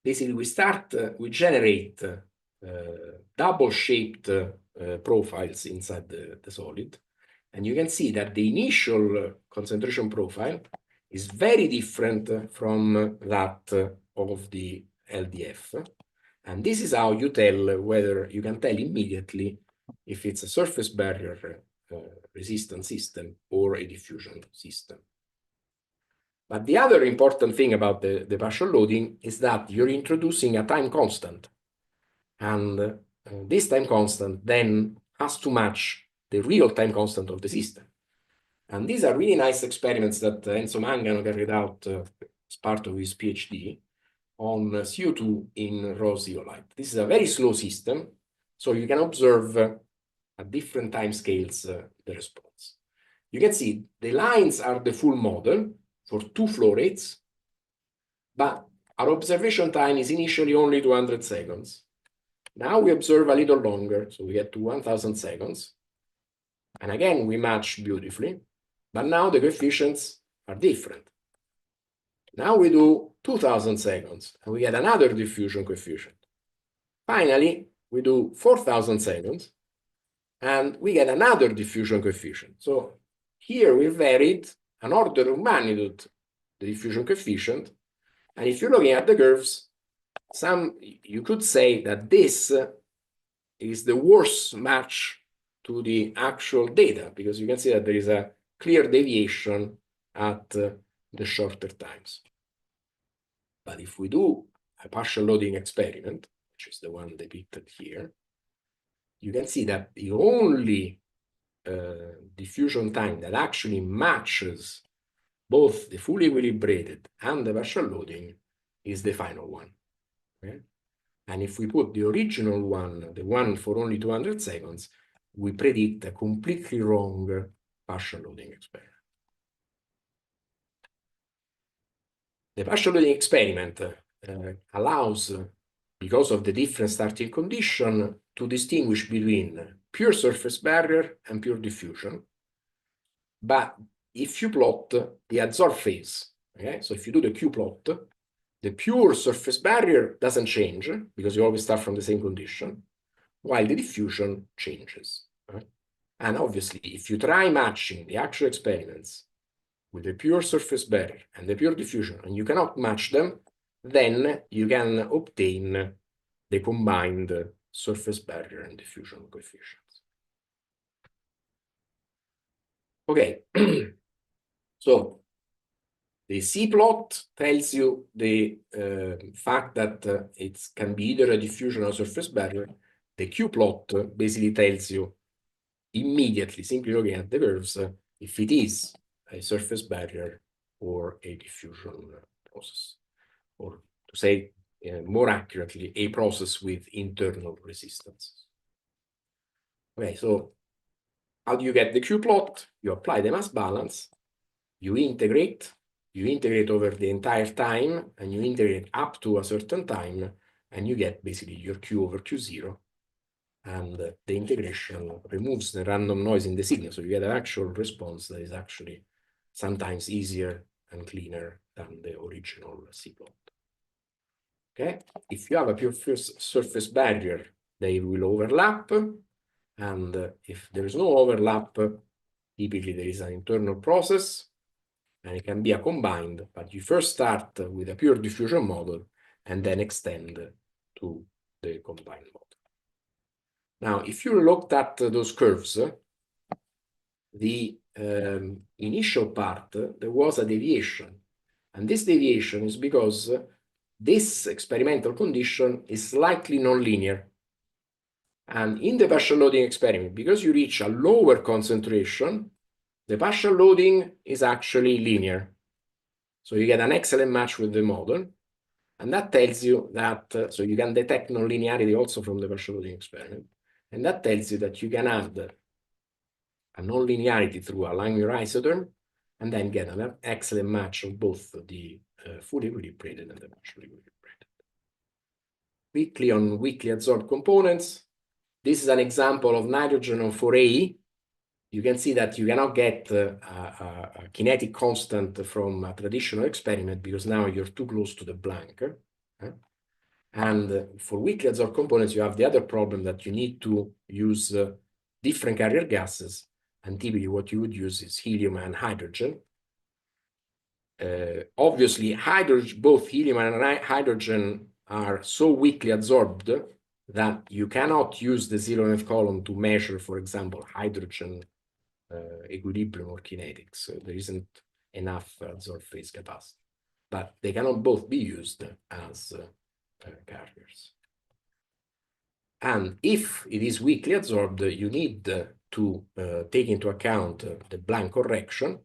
basically we generate double-shaped profiles inside the solid. And you can see that the initial concentration profile is very different from that of the LDF. And this is how you tell whether you can tell immediately if it's a surface barrier resistant system or a diffusion system. But the other important thing about the partial loading is that you're introducing a time constant. And this time constant then has to match the real time constant of the system. And these are really nice experiments that Enzo Mangano carried out as part of his PhD on CO2 in raw zeolite. This is a very slow system, so you can observe at different time scales the response. You can see the lines are the full model for 2 flow rates, but our observation time is initially only 200 seconds. Now we observe a little longer, so we get to 1000 seconds. And again, we match beautifully, but now the coefficients are different. Now we do 2000 seconds, and we get another diffusion coefficient. Finally, we do 4000 seconds, and we get another diffusion coefficient. So here we varied an order of magnitude the diffusion coefficient. And if you're looking at the curves, you could say that this is the worst match to the actual data, because you can see that there is a clear deviation at the shorter times. But if we do a partial loading experiment, which is the one depicted here, you can see that the only diffusion time that actually matches both the fully equilibrated and the partial loading is the final one. Okay? And if we put the original one, the one for only 200 seconds, we predict a completely wrong partial loading experiment. The partial loading experiment allows, because of the different starting condition, to distinguish between pure surface barrier and pure diffusion. But if you plot the adsorb phase, okay, so if you do the Q plot, the pure surface barrier doesn't change because you always start from the same condition, while the diffusion changes. Right? And obviously, if you try matching the actual experiments with the pure surface barrier and the pure diffusion, and you cannot match them, then you can obtain the combined surface barrier and diffusion coefficients. Okay, so the C plot tells you the fact that it can be either a diffusion or a surface barrier. The Q plot basically tells you immediately, simply looking at the curves, if it is a surface barrier or a diffusion process, or to say more accurately, a process with internal resistance. Okay, so how do you get the Q plot? You apply the mass balance, you integrate over the entire time, and you integrate up to a certain time, and you get basically your Q over Q0. And the integration removes the random noise in the signal. So you get an actual response that is actually sometimes easier and cleaner than the original C-plot. Okay, if you have a pure surface barrier, they will overlap, and if there is no overlap, typically there is an internal process, and it can be a combined, but you first start with a pure diffusion model and then extend to the combined model. Now, if you looked at those curves, the initial part, there was a deviation. And this deviation is because this experimental condition is slightly nonlinear. And in the partial loading experiment, because you reach a lower concentration, the partial loading is actually linear. So you get an excellent match with the model. And that tells you that, so you can detect nonlinearity also from the partial loading experiment. And that tells you that you can add a nonlinearity through a linear isotherm and then get an excellent match of both the fully equilibrated and the partially equilibrated. Quickly on weakly adsorbed components, this is an example of nitrogen on 4A. You can see that you cannot get a kinetic constant from a traditional experiment because now you're too close to the blank. And for weakly adsorbed components, you have the other problem that you need to use different carrier gases. And typically what you would use is helium and hydrogen. Obviously, both helium and hydrogen are so weakly adsorbed that you cannot use the zero-length column to measure, for example, hydrogen equilibrium or kinetics. So there isn't enough adsorbed phase capacity. But they cannot both be used as carriers. And if it is weakly adsorbed, you need to take into account the blank correction.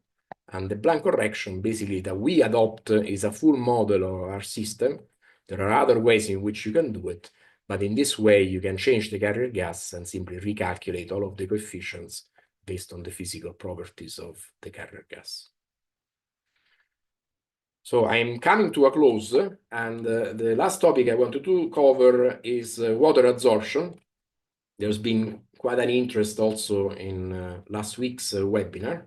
And the blank correction basically that we adopt is a full model of our system. There are other ways in which you can do it, but in this way you can change the carrier gas and simply recalculate all of the coefficients based on the physical properties of the carrier gas. So I'm coming to a close, and the last topic I wanted to cover is water adsorption. There's been quite an interest also in last week's webinar.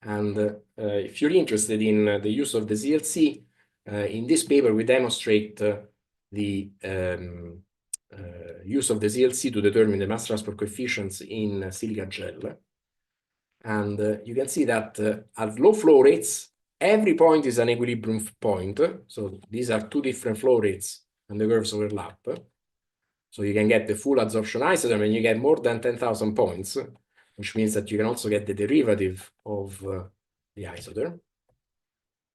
And if you're interested in the use of the ZLC, in this paper we demonstrate the use of the ZLC to determine the mass transport coefficients in silica gel. And you can see that at low flow rates, every point is an equilibrium point. So these are two different flow rates and the curves overlap. So you can get the full adsorption isotherm and you get more than 10,000 points, which means that you can also get the derivative of the isotherm.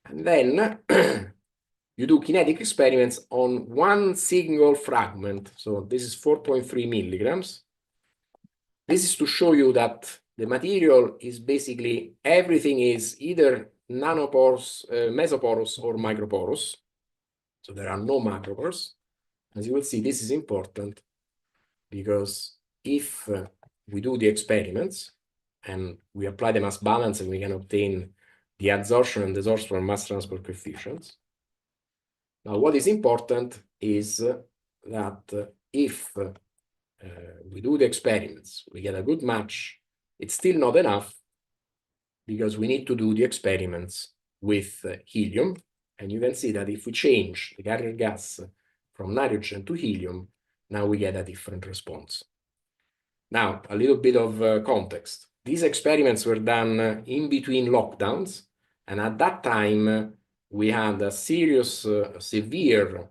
And then you do kinetic experiments on one single fragment. So this is 4.3 milligrams. This is to show you that the material is basically, everything is either nanoporous, mesoporous, or microporous. So there are no macropores. As you will see, this is important because if we do the experiments and we apply the mass balance and we can obtain the adsorption and desorption mass transport coefficients. Now, what is important is that if we do the experiments, we get a good match, it's still not enough because we need to do the experiments with helium. And you can see that if we change the carrier gas from nitrogen to helium, now we get a different response. Now, a little bit of context. These experiments were done in between lockdowns, and at that time, we had a serious, severe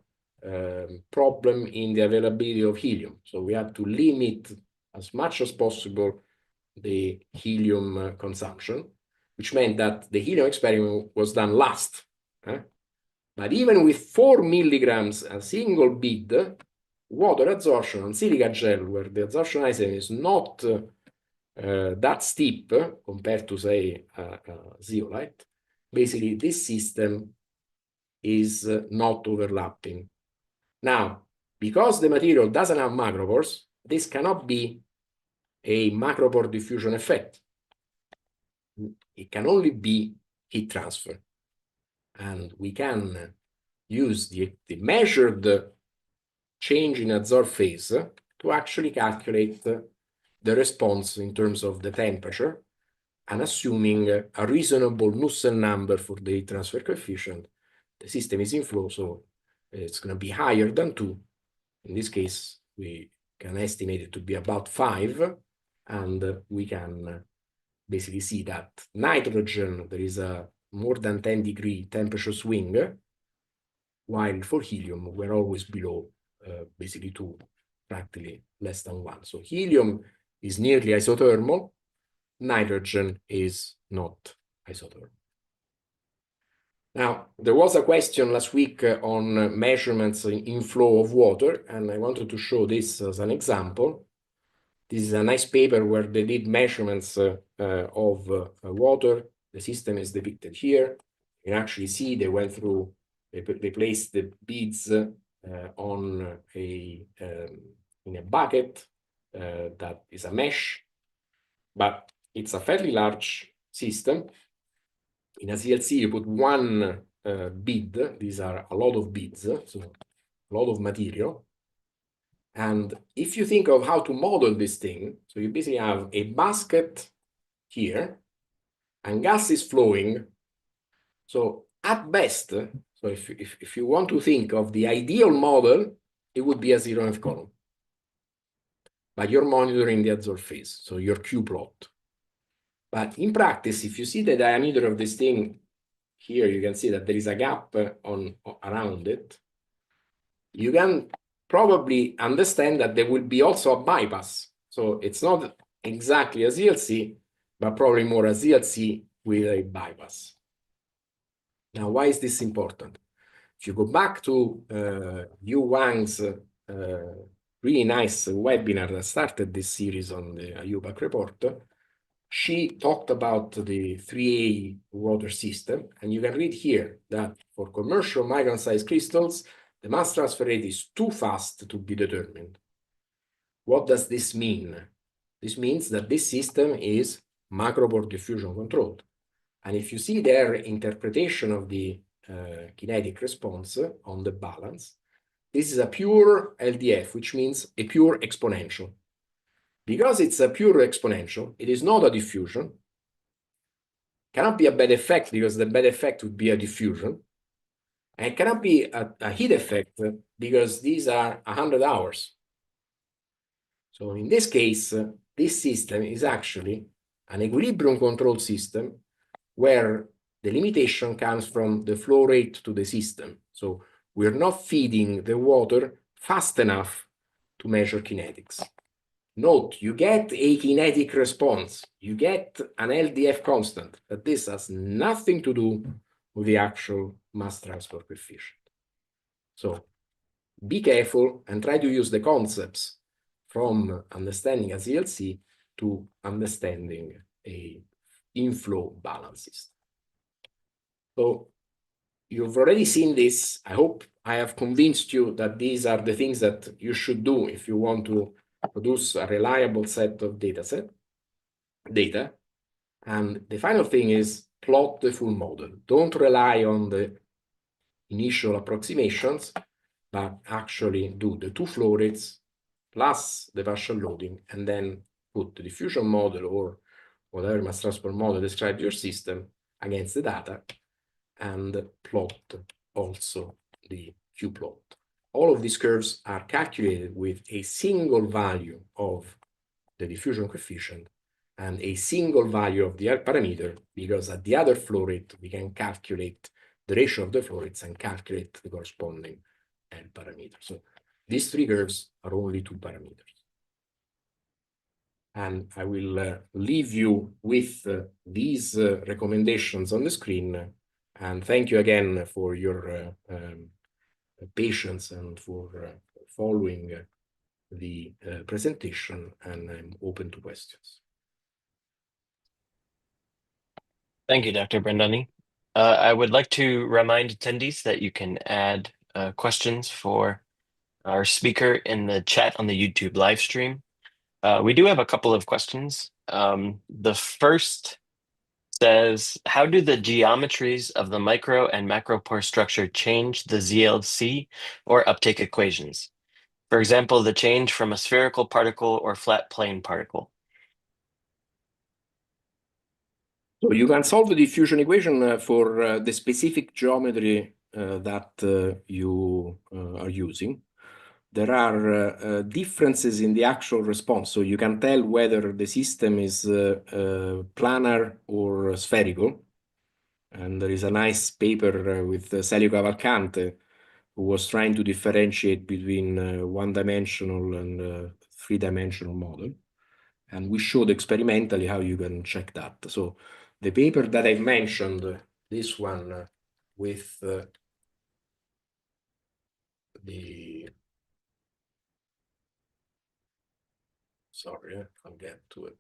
problem in the availability of helium. So we had to limit as much as possible the helium consumption, which meant that the helium experiment was done last. But even with 4 milligrams, a single bead, water adsorption on silica gel, where the adsorption isotherm is not that steep compared to, say, zeolite, basically this system is not overlapping. Now, because the material doesn't have macropores, this cannot be a macropore diffusion effect. It can only be heat transfer. And we can use the measured change in adsorb phase to actually calculate the response in terms of the temperature. and assuming a reasonable Nusselt number for the heat transfer coefficient, the system is in flow, so it's going to be higher than 2. In this case, we can estimate it to be about 5, and we can basically see that nitrogen, there is a more than 10-degree temperature swing, while for helium, we're always below basically 2, practically less than 1. So helium is nearly isothermal, nitrogen is not isothermal. Now, there was a question last week on measurements in flow of water, and I wanted to show this as an example. This is a nice paper where they did measurements of water. The system is depicted here. You can actually see they went through, they placed the beads on in a bucket that is a mesh, but it's a fairly large system. In a CLC, you put one bead. These are a lot of beads, so a lot of material. And if you think of how to model this thing, so you basically have a basket here, and gas is flowing. So at best, so if you want to think of the ideal model, it would be a zero-nth column. But you're monitoring the adsorb phase, so your Q plot. But in practice, if you see the diameter of this thing here, you can see that there is a gap around it. You can probably understand that there will be also a bypass. So it's not exactly a ZLC, but probably more a ZLC with a bypass. Now, why is this important? If you go back to Yu Wang's really nice webinar that started this series on the IUPAC report, she talked about the 3A water system, and you can read here that for commercial micron-sized crystals, the mass transfer rate is too fast to be determined. What does this mean? This means that this system is macropore diffusion controlled. And if you see their interpretation of the kinetic response on the balance, this is a pure LDF, which means a pure exponential. Because it's a pure exponential, it is not a diffusion. Cannot be a bad effect because the bad effect would be a diffusion. And it cannot be a heat effect because these are 100 hours. So in this case, this system is actually an equilibrium control system where the limitation comes from the flow rate to the system. So we're not feeding the water fast enough to measure kinetics. Note, you get a kinetic response. You get an LDF constant, but this has nothing to do with the actual mass transfer coefficient. So be careful and try to use the concepts from understanding a CLC to understanding a inflow balance system. So you've already seen this. I hope I have convinced you that these are the things that you should do if you want to produce a reliable set of data. And the final thing is plot the full model. Don't rely on the initial approximations, but actually do the two flow rates plus the partial loading, and then put the diffusion model or whatever mass transfer model describes your system against the data, and plot also the Q plot. All of these curves are calculated with a single value of the diffusion coefficient and a single value of the L parameter, because at the other flow rate, we can calculate the ratio of the flow rates and calculate the corresponding L parameter. So these three curves are only 2 parameters. And I will leave you with these recommendations on the screen. And thank you again for your patience and for following the presentation, and I'm open to questions. Thank you, Dr. Brandani. I would like to remind attendees that you can add questions for our speaker in the chat on the YouTube live stream. We do have a couple of questions. The first says, how do the geometries of the micro and macropore structure change the ZLC or uptake equations? For example, the change from a spherical particle or flat plane particle. So you can solve the diffusion equation for the specific geometry that you are using. There are differences in the actual response, so you can tell whether the system is planar or spherical. And there is a nice paper with Celio Cavalcante, who was trying to differentiate between one-dimensional and three-dimensional model. And we showed experimentally how you can check that. So the paper that I mentioned, this one with sorry, I'll get to it.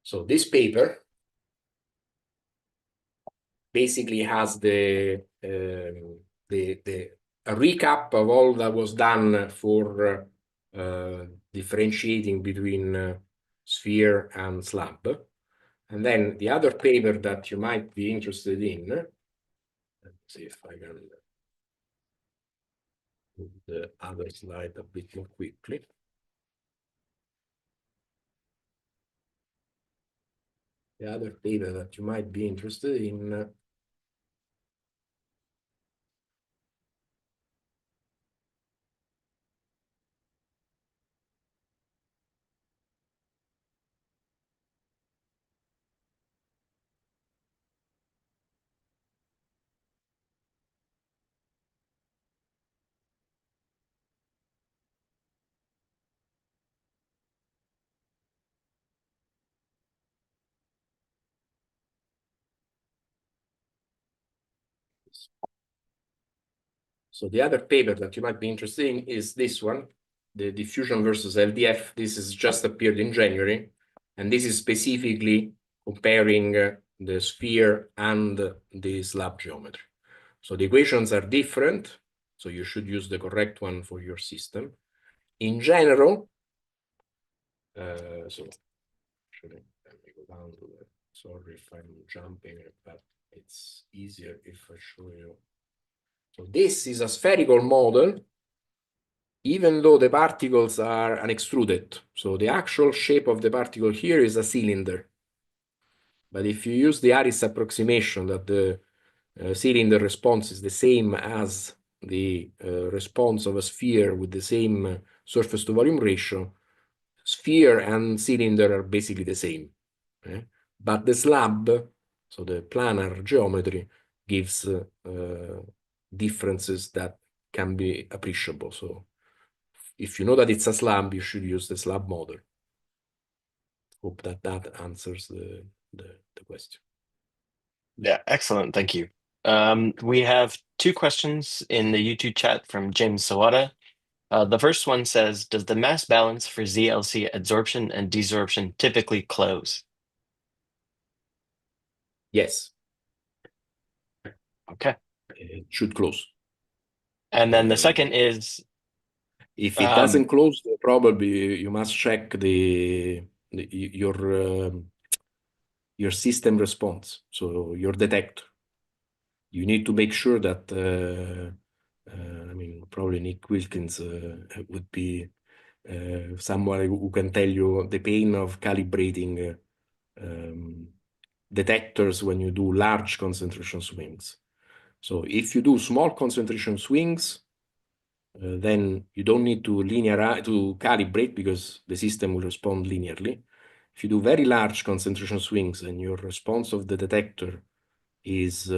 So this paper basically has a recap of all that was done for differentiating between sphere and slab. And then the other paper that you might be interested in, let's see if I can move the other slide a bit more quickly. The other paper that you might be interested in So the other paper that you might be interested in is this one, the diffusion versus LDF. This has just appeared in January, and this is specifically comparing the sphere and the slab geometry. So the equations are different, so you should use the correct one for your system. In general, so actually, let me go down to the, sorry if I'm jumping, but it's easier if I show you. So this is a spherical model, even though the particles are unextruded. So the actual shape of the particle here is a cylinder. But if you use the Harris approximation that the cylinder response is the same as the response of a sphere with the same surface to volume ratio, sphere and cylinder are basically the same. But the slab, so the planar geometry, gives differences that can be appreciable. So if you know that it's a slab, you should use the slab model. Hope that that answers the question. Yeah, excellent. Thank you. We have two questions in the YouTube chat from James Sawada. The first one says, does the mass balance for ZLC adsorption and desorption typically close? Yes. Okay. It should close. And then the second is, if it doesn't close, probably you must check your system response, so your detector. You need to make sure that, I mean, probably Nick Wilkins would be someone who can tell you the pain of calibrating detectors when you do large concentration swings. So if you do small concentration swings, then you don't need to calibrate because the system will respond linearly. If you do very large concentration swings and your response of the detector is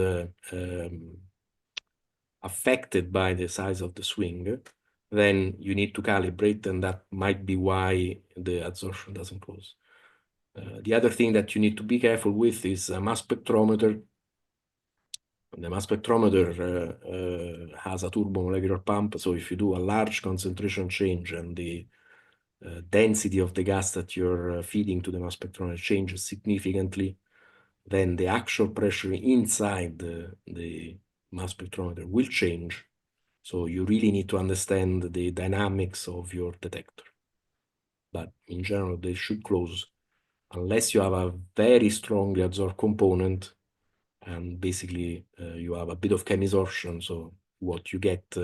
affected by the size of the swing, then you need to calibrate, and that might be why the adsorption doesn't close. The other thing that you need to be careful with is a mass spectrometer. The mass spectrometer has a turbomolecular pump, so if you do a large concentration change and the density of the gas that you're feeding to the mass spectrometer changes significantly, then the actual pressure inside the mass spectrometer will change. So you really need to understand the dynamics of your detector. But in general, they should close unless you have a very strongly adsorbed component, and basically you have a bit of chemisorption. So what you get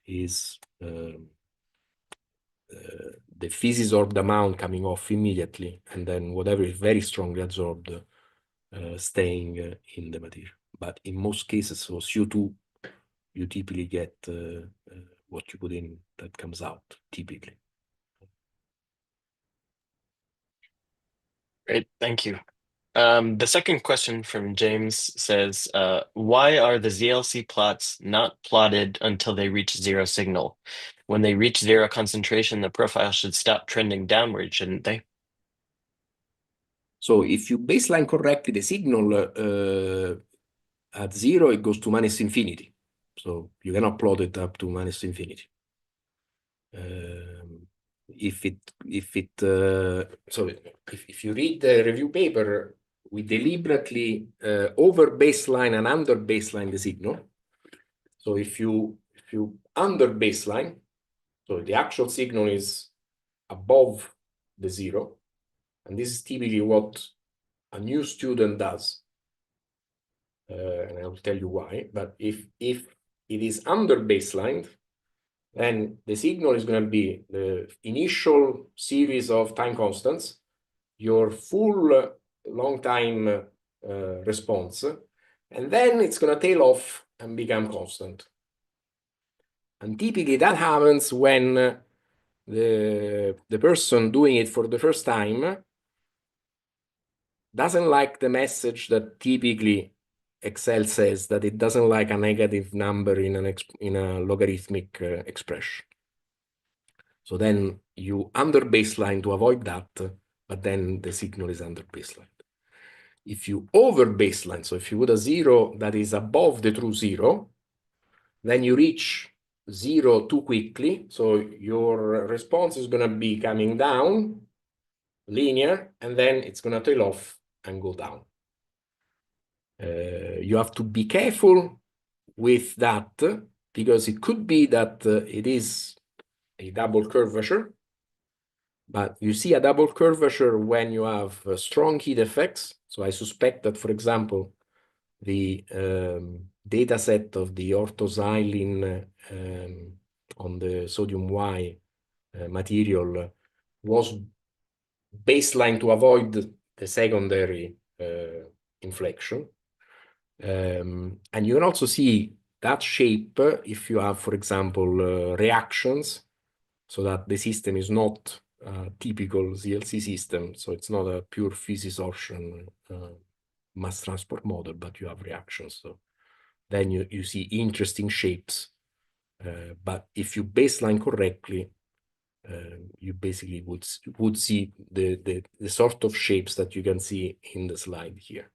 is the physisorbed amount coming off immediately, and then whatever is very strongly adsorbed staying in the material. But in most cases, for CO2, you typically get what you put in that comes out, typically. Great, thank you. The second question from James says, why are the ZLC plots not plotted until they reach zero signal? When they reach zero concentration, the profile should stop trending downward, shouldn't they? So if you baseline correctly the signal at zero, it goes to minus infinity. So you cannot plot it up to minus infinity. If you read the review paper, we deliberately over baseline and under baseline the signal. So if you under baseline, so the actual signal is above the zero, and this is typically what a new student does. And I will tell you why. But if it is under baseline, then the signal is going to be the initial series of time constants, your full long time response, and then it's going to tail off and become constant. And typically that happens when the person doing it for the first time doesn't like the message that typically Excel says, that it doesn't like a negative number in a logarithmic expression. So then you under baseline to avoid that, but then the signal is under baseline. If you over baseline, so if you put a zero that is above the true zero, then you reach zero too quickly. So your response is going to be coming down, linear, and then it's going to tail off and go down. You have to be careful with that, because it could be that it is a double curvature, but you see a double curvature when you have strong heat effects. So I suspect that, for example, the data set of the orthoxylene on the sodium Y material was baseline to avoid the secondary inflection. And you can also see that shape if you have, for example, reactions, so that the system is not a typical ZLC system. So it's not a pure physisorption mass transport model, but you have reactions. So then you see interesting shapes. But if you baseline correctly, you basically would see the sort of shapes that you can see in the slide here.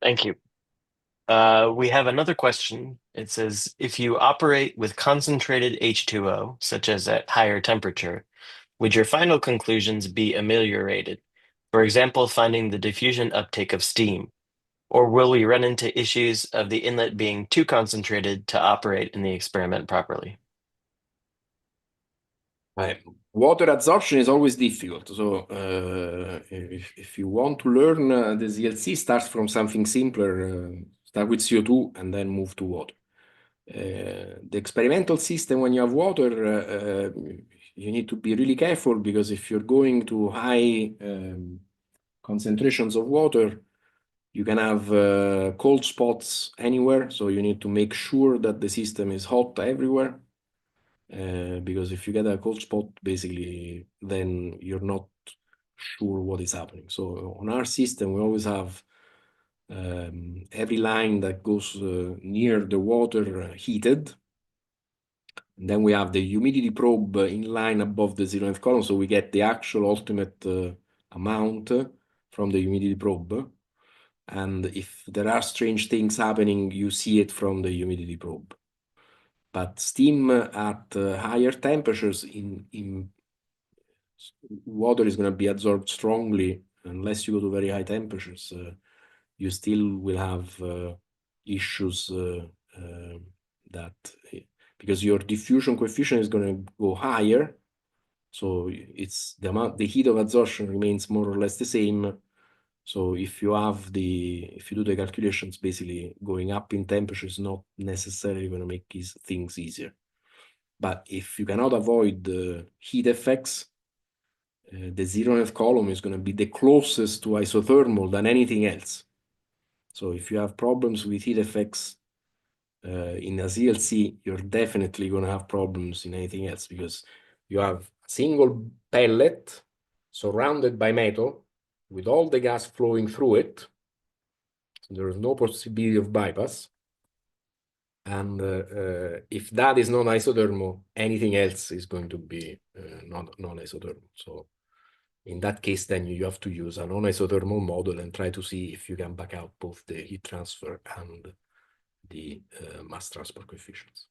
Thank you. We have another question. It says, if you operate with concentrated H2O, such as at higher temperature, would your final conclusions be ameliorated? For example, finding the diffusion uptake of steam? Or will we run into issues of the inlet being too concentrated to operate in the experiment properly? Water adsorption is always difficult. So if you want to learn the ZLC, starts from something simpler, start with CO2 and then move to water. The experimental system, when you have water, you need to be really careful, because if you're going to high concentrations of water, you can have cold spots anywhere. So you need to make sure that the system is hot everywhere. Because if you get a cold spot, basically, then you're not sure what is happening. So on our system, we always have every line that goes near the water heated. And then we have the humidity probe in line above the 0th column, so we get the actual ultimate amount from the humidity probe. And if there are strange things happening, you see it from the humidity probe. But steam at higher temperatures in water is going to be absorbed strongly. Unless you go to very high temperatures, you still will have issues that, because your diffusion coefficient is going to go higher. So it's the amount, the heat of adsorption remains more or less the same. So if you do the calculations, basically going up in temperature is not necessarily going to make things easier. But if you cannot avoid the heat effects, the 0th column is going to be the closest to isothermal than anything else. So if you have problems with heat effects in a CLC, you're definitely going to have problems in anything else, because you have a single pellet surrounded by metal with all the gas flowing through it. So there is no possibility of bypass. And if that is non-isothermal, anything else is going to be non-isothermal. So in that case, then you have to use a non-isothermal model and try to see if you can back out both the heat transfer and the mass transport coefficients.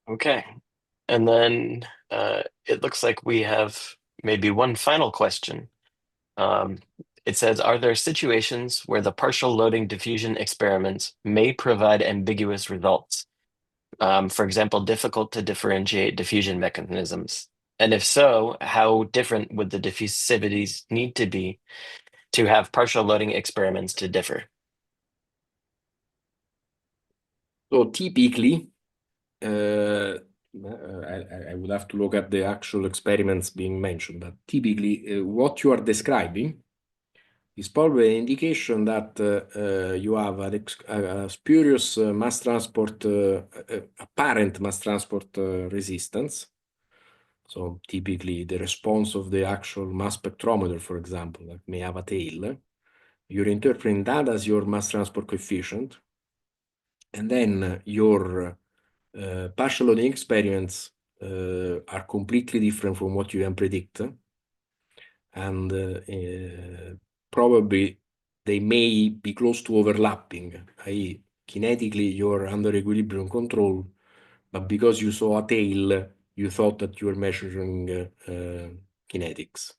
Okay. And then it looks like we have maybe one final question. It says, are there situations where the partial loading diffusion experiments may provide ambiguous results? For example, difficult to differentiate diffusion mechanisms. And if so, how different would the diffusivities need to be to have partial loading experiments to differ? So typically, I would have to look at the actual experiments being mentioned, but typically what you are describing is probably an indication that you have a spurious mass transport, apparent mass transport resistance. So typically the response of the actual mass spectrometer, for example, that may have a tail. You're interpreting that as your mass transport coefficient. And then your partial loading experiments are completely different from what you can predict. And probably they may be close to overlapping, i.e. kinetically you're under equilibrium control, but because you saw a tail, you thought that you were measuring kinetics.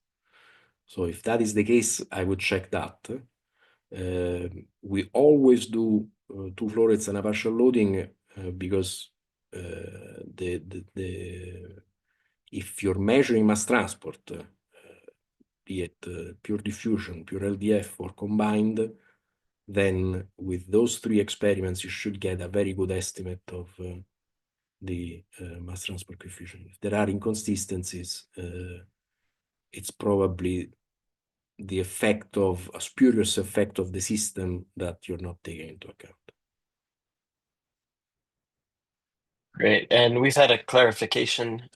So if that is the case, I would check that. We always do 2 flow rates and a partial loading because if you're measuring mass transport, be it pure diffusion, pure LDF, or combined, then with those 3 experiments, you should get a very good estimate of the mass transport coefficient. If there are inconsistencies, it's probably the effect of a spurious effect of the system that you're not taking into account. Great. And we've had a clarification.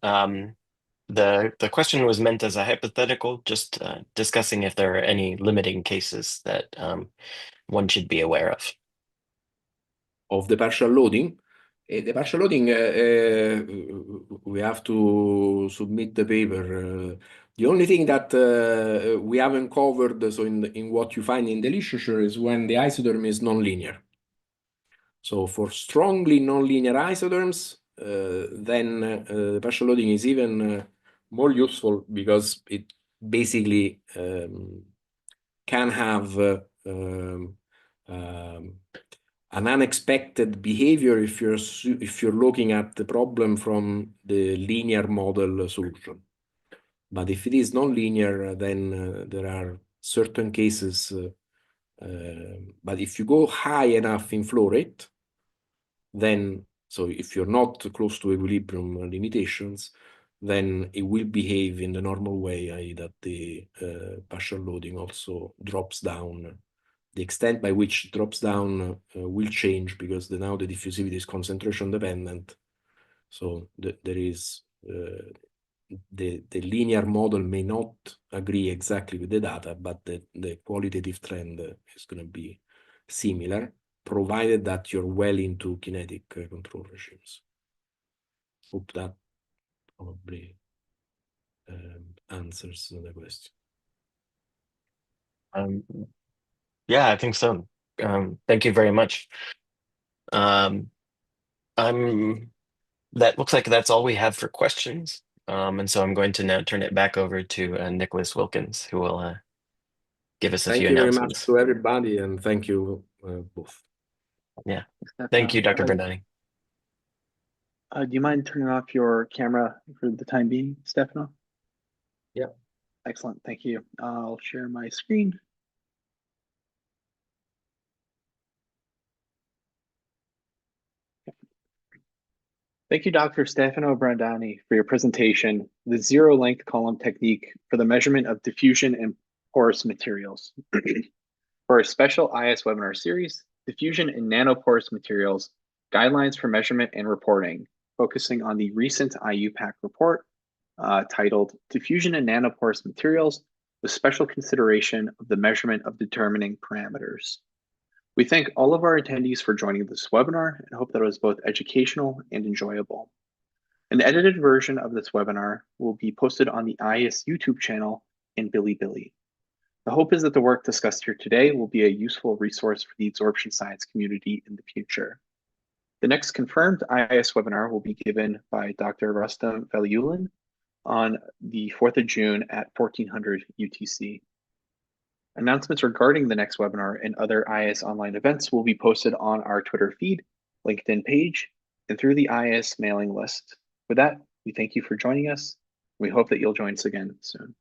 The question was meant as a hypothetical, just discussing if there are any limiting cases that one should be aware of. Of the partial loading, the partial loading, we have to submit the paper. The only thing that we haven't covered, so in what you find in the literature, is when the isotherm is nonlinear. So for strongly nonlinear isotherms, then the partial loading is even more useful, because it basically can have an unexpected behavior if you're looking at the problem from the linear model solution. But if it is nonlinear, then there are certain cases. But if you go high enough in flow rate, then, so if you're not close to equilibrium limitations, then it will behave in the normal way, i.e. that the partial loading also drops down. The extent by which it drops down will change, because now the diffusivity is concentration dependent. So there is the linear model may not agree exactly with the data, but the qualitative trend is going to be similar, provided that you're well into kinetic control regimes. Hope that probably answers the question. Yeah, I think so. Thank you very much. That looks like that's all we have for questions. And so I'm going to now turn it back over to Nicholas Wilkins, who will give us a few announcements. Thank you very much to everybody, and thank you both. Yeah. Thank you, Dr. Brandani. Do you mind turning off your camera for the time being, Stefano? Yeah. Excellent. Thank you. I'll share my screen. Thank you, Dr. Stefano Brandani, for your presentation, the zero-length column technique for the measurement of diffusion and porous materials. For our special IAS webinar series, Diffusion and Nanoporous Materials, Guidelines for Measurement and Reporting, focusing on the recent IUPAC report titled Diffusion and Nanoporous Materials, with special consideration of the measurement of determining parameters. We thank all of our attendees for joining this webinar and hope that it was both educational and enjoyable. An edited version of this webinar will be posted on the IAS YouTube channel and Bilibili. The hope is that the work discussed here today will be a useful resource for the adsorption science community in the future. The next confirmed IAS webinar will be given by Dr. Rustam Valiulin on the 4th of June at 1400 UTC. Announcements regarding the next webinar and other IAS online events will be posted on our Twitter feed, LinkedIn page, and through the IAS mailing list. With that, we thank you for joining us. We hope that you'll join us again soon.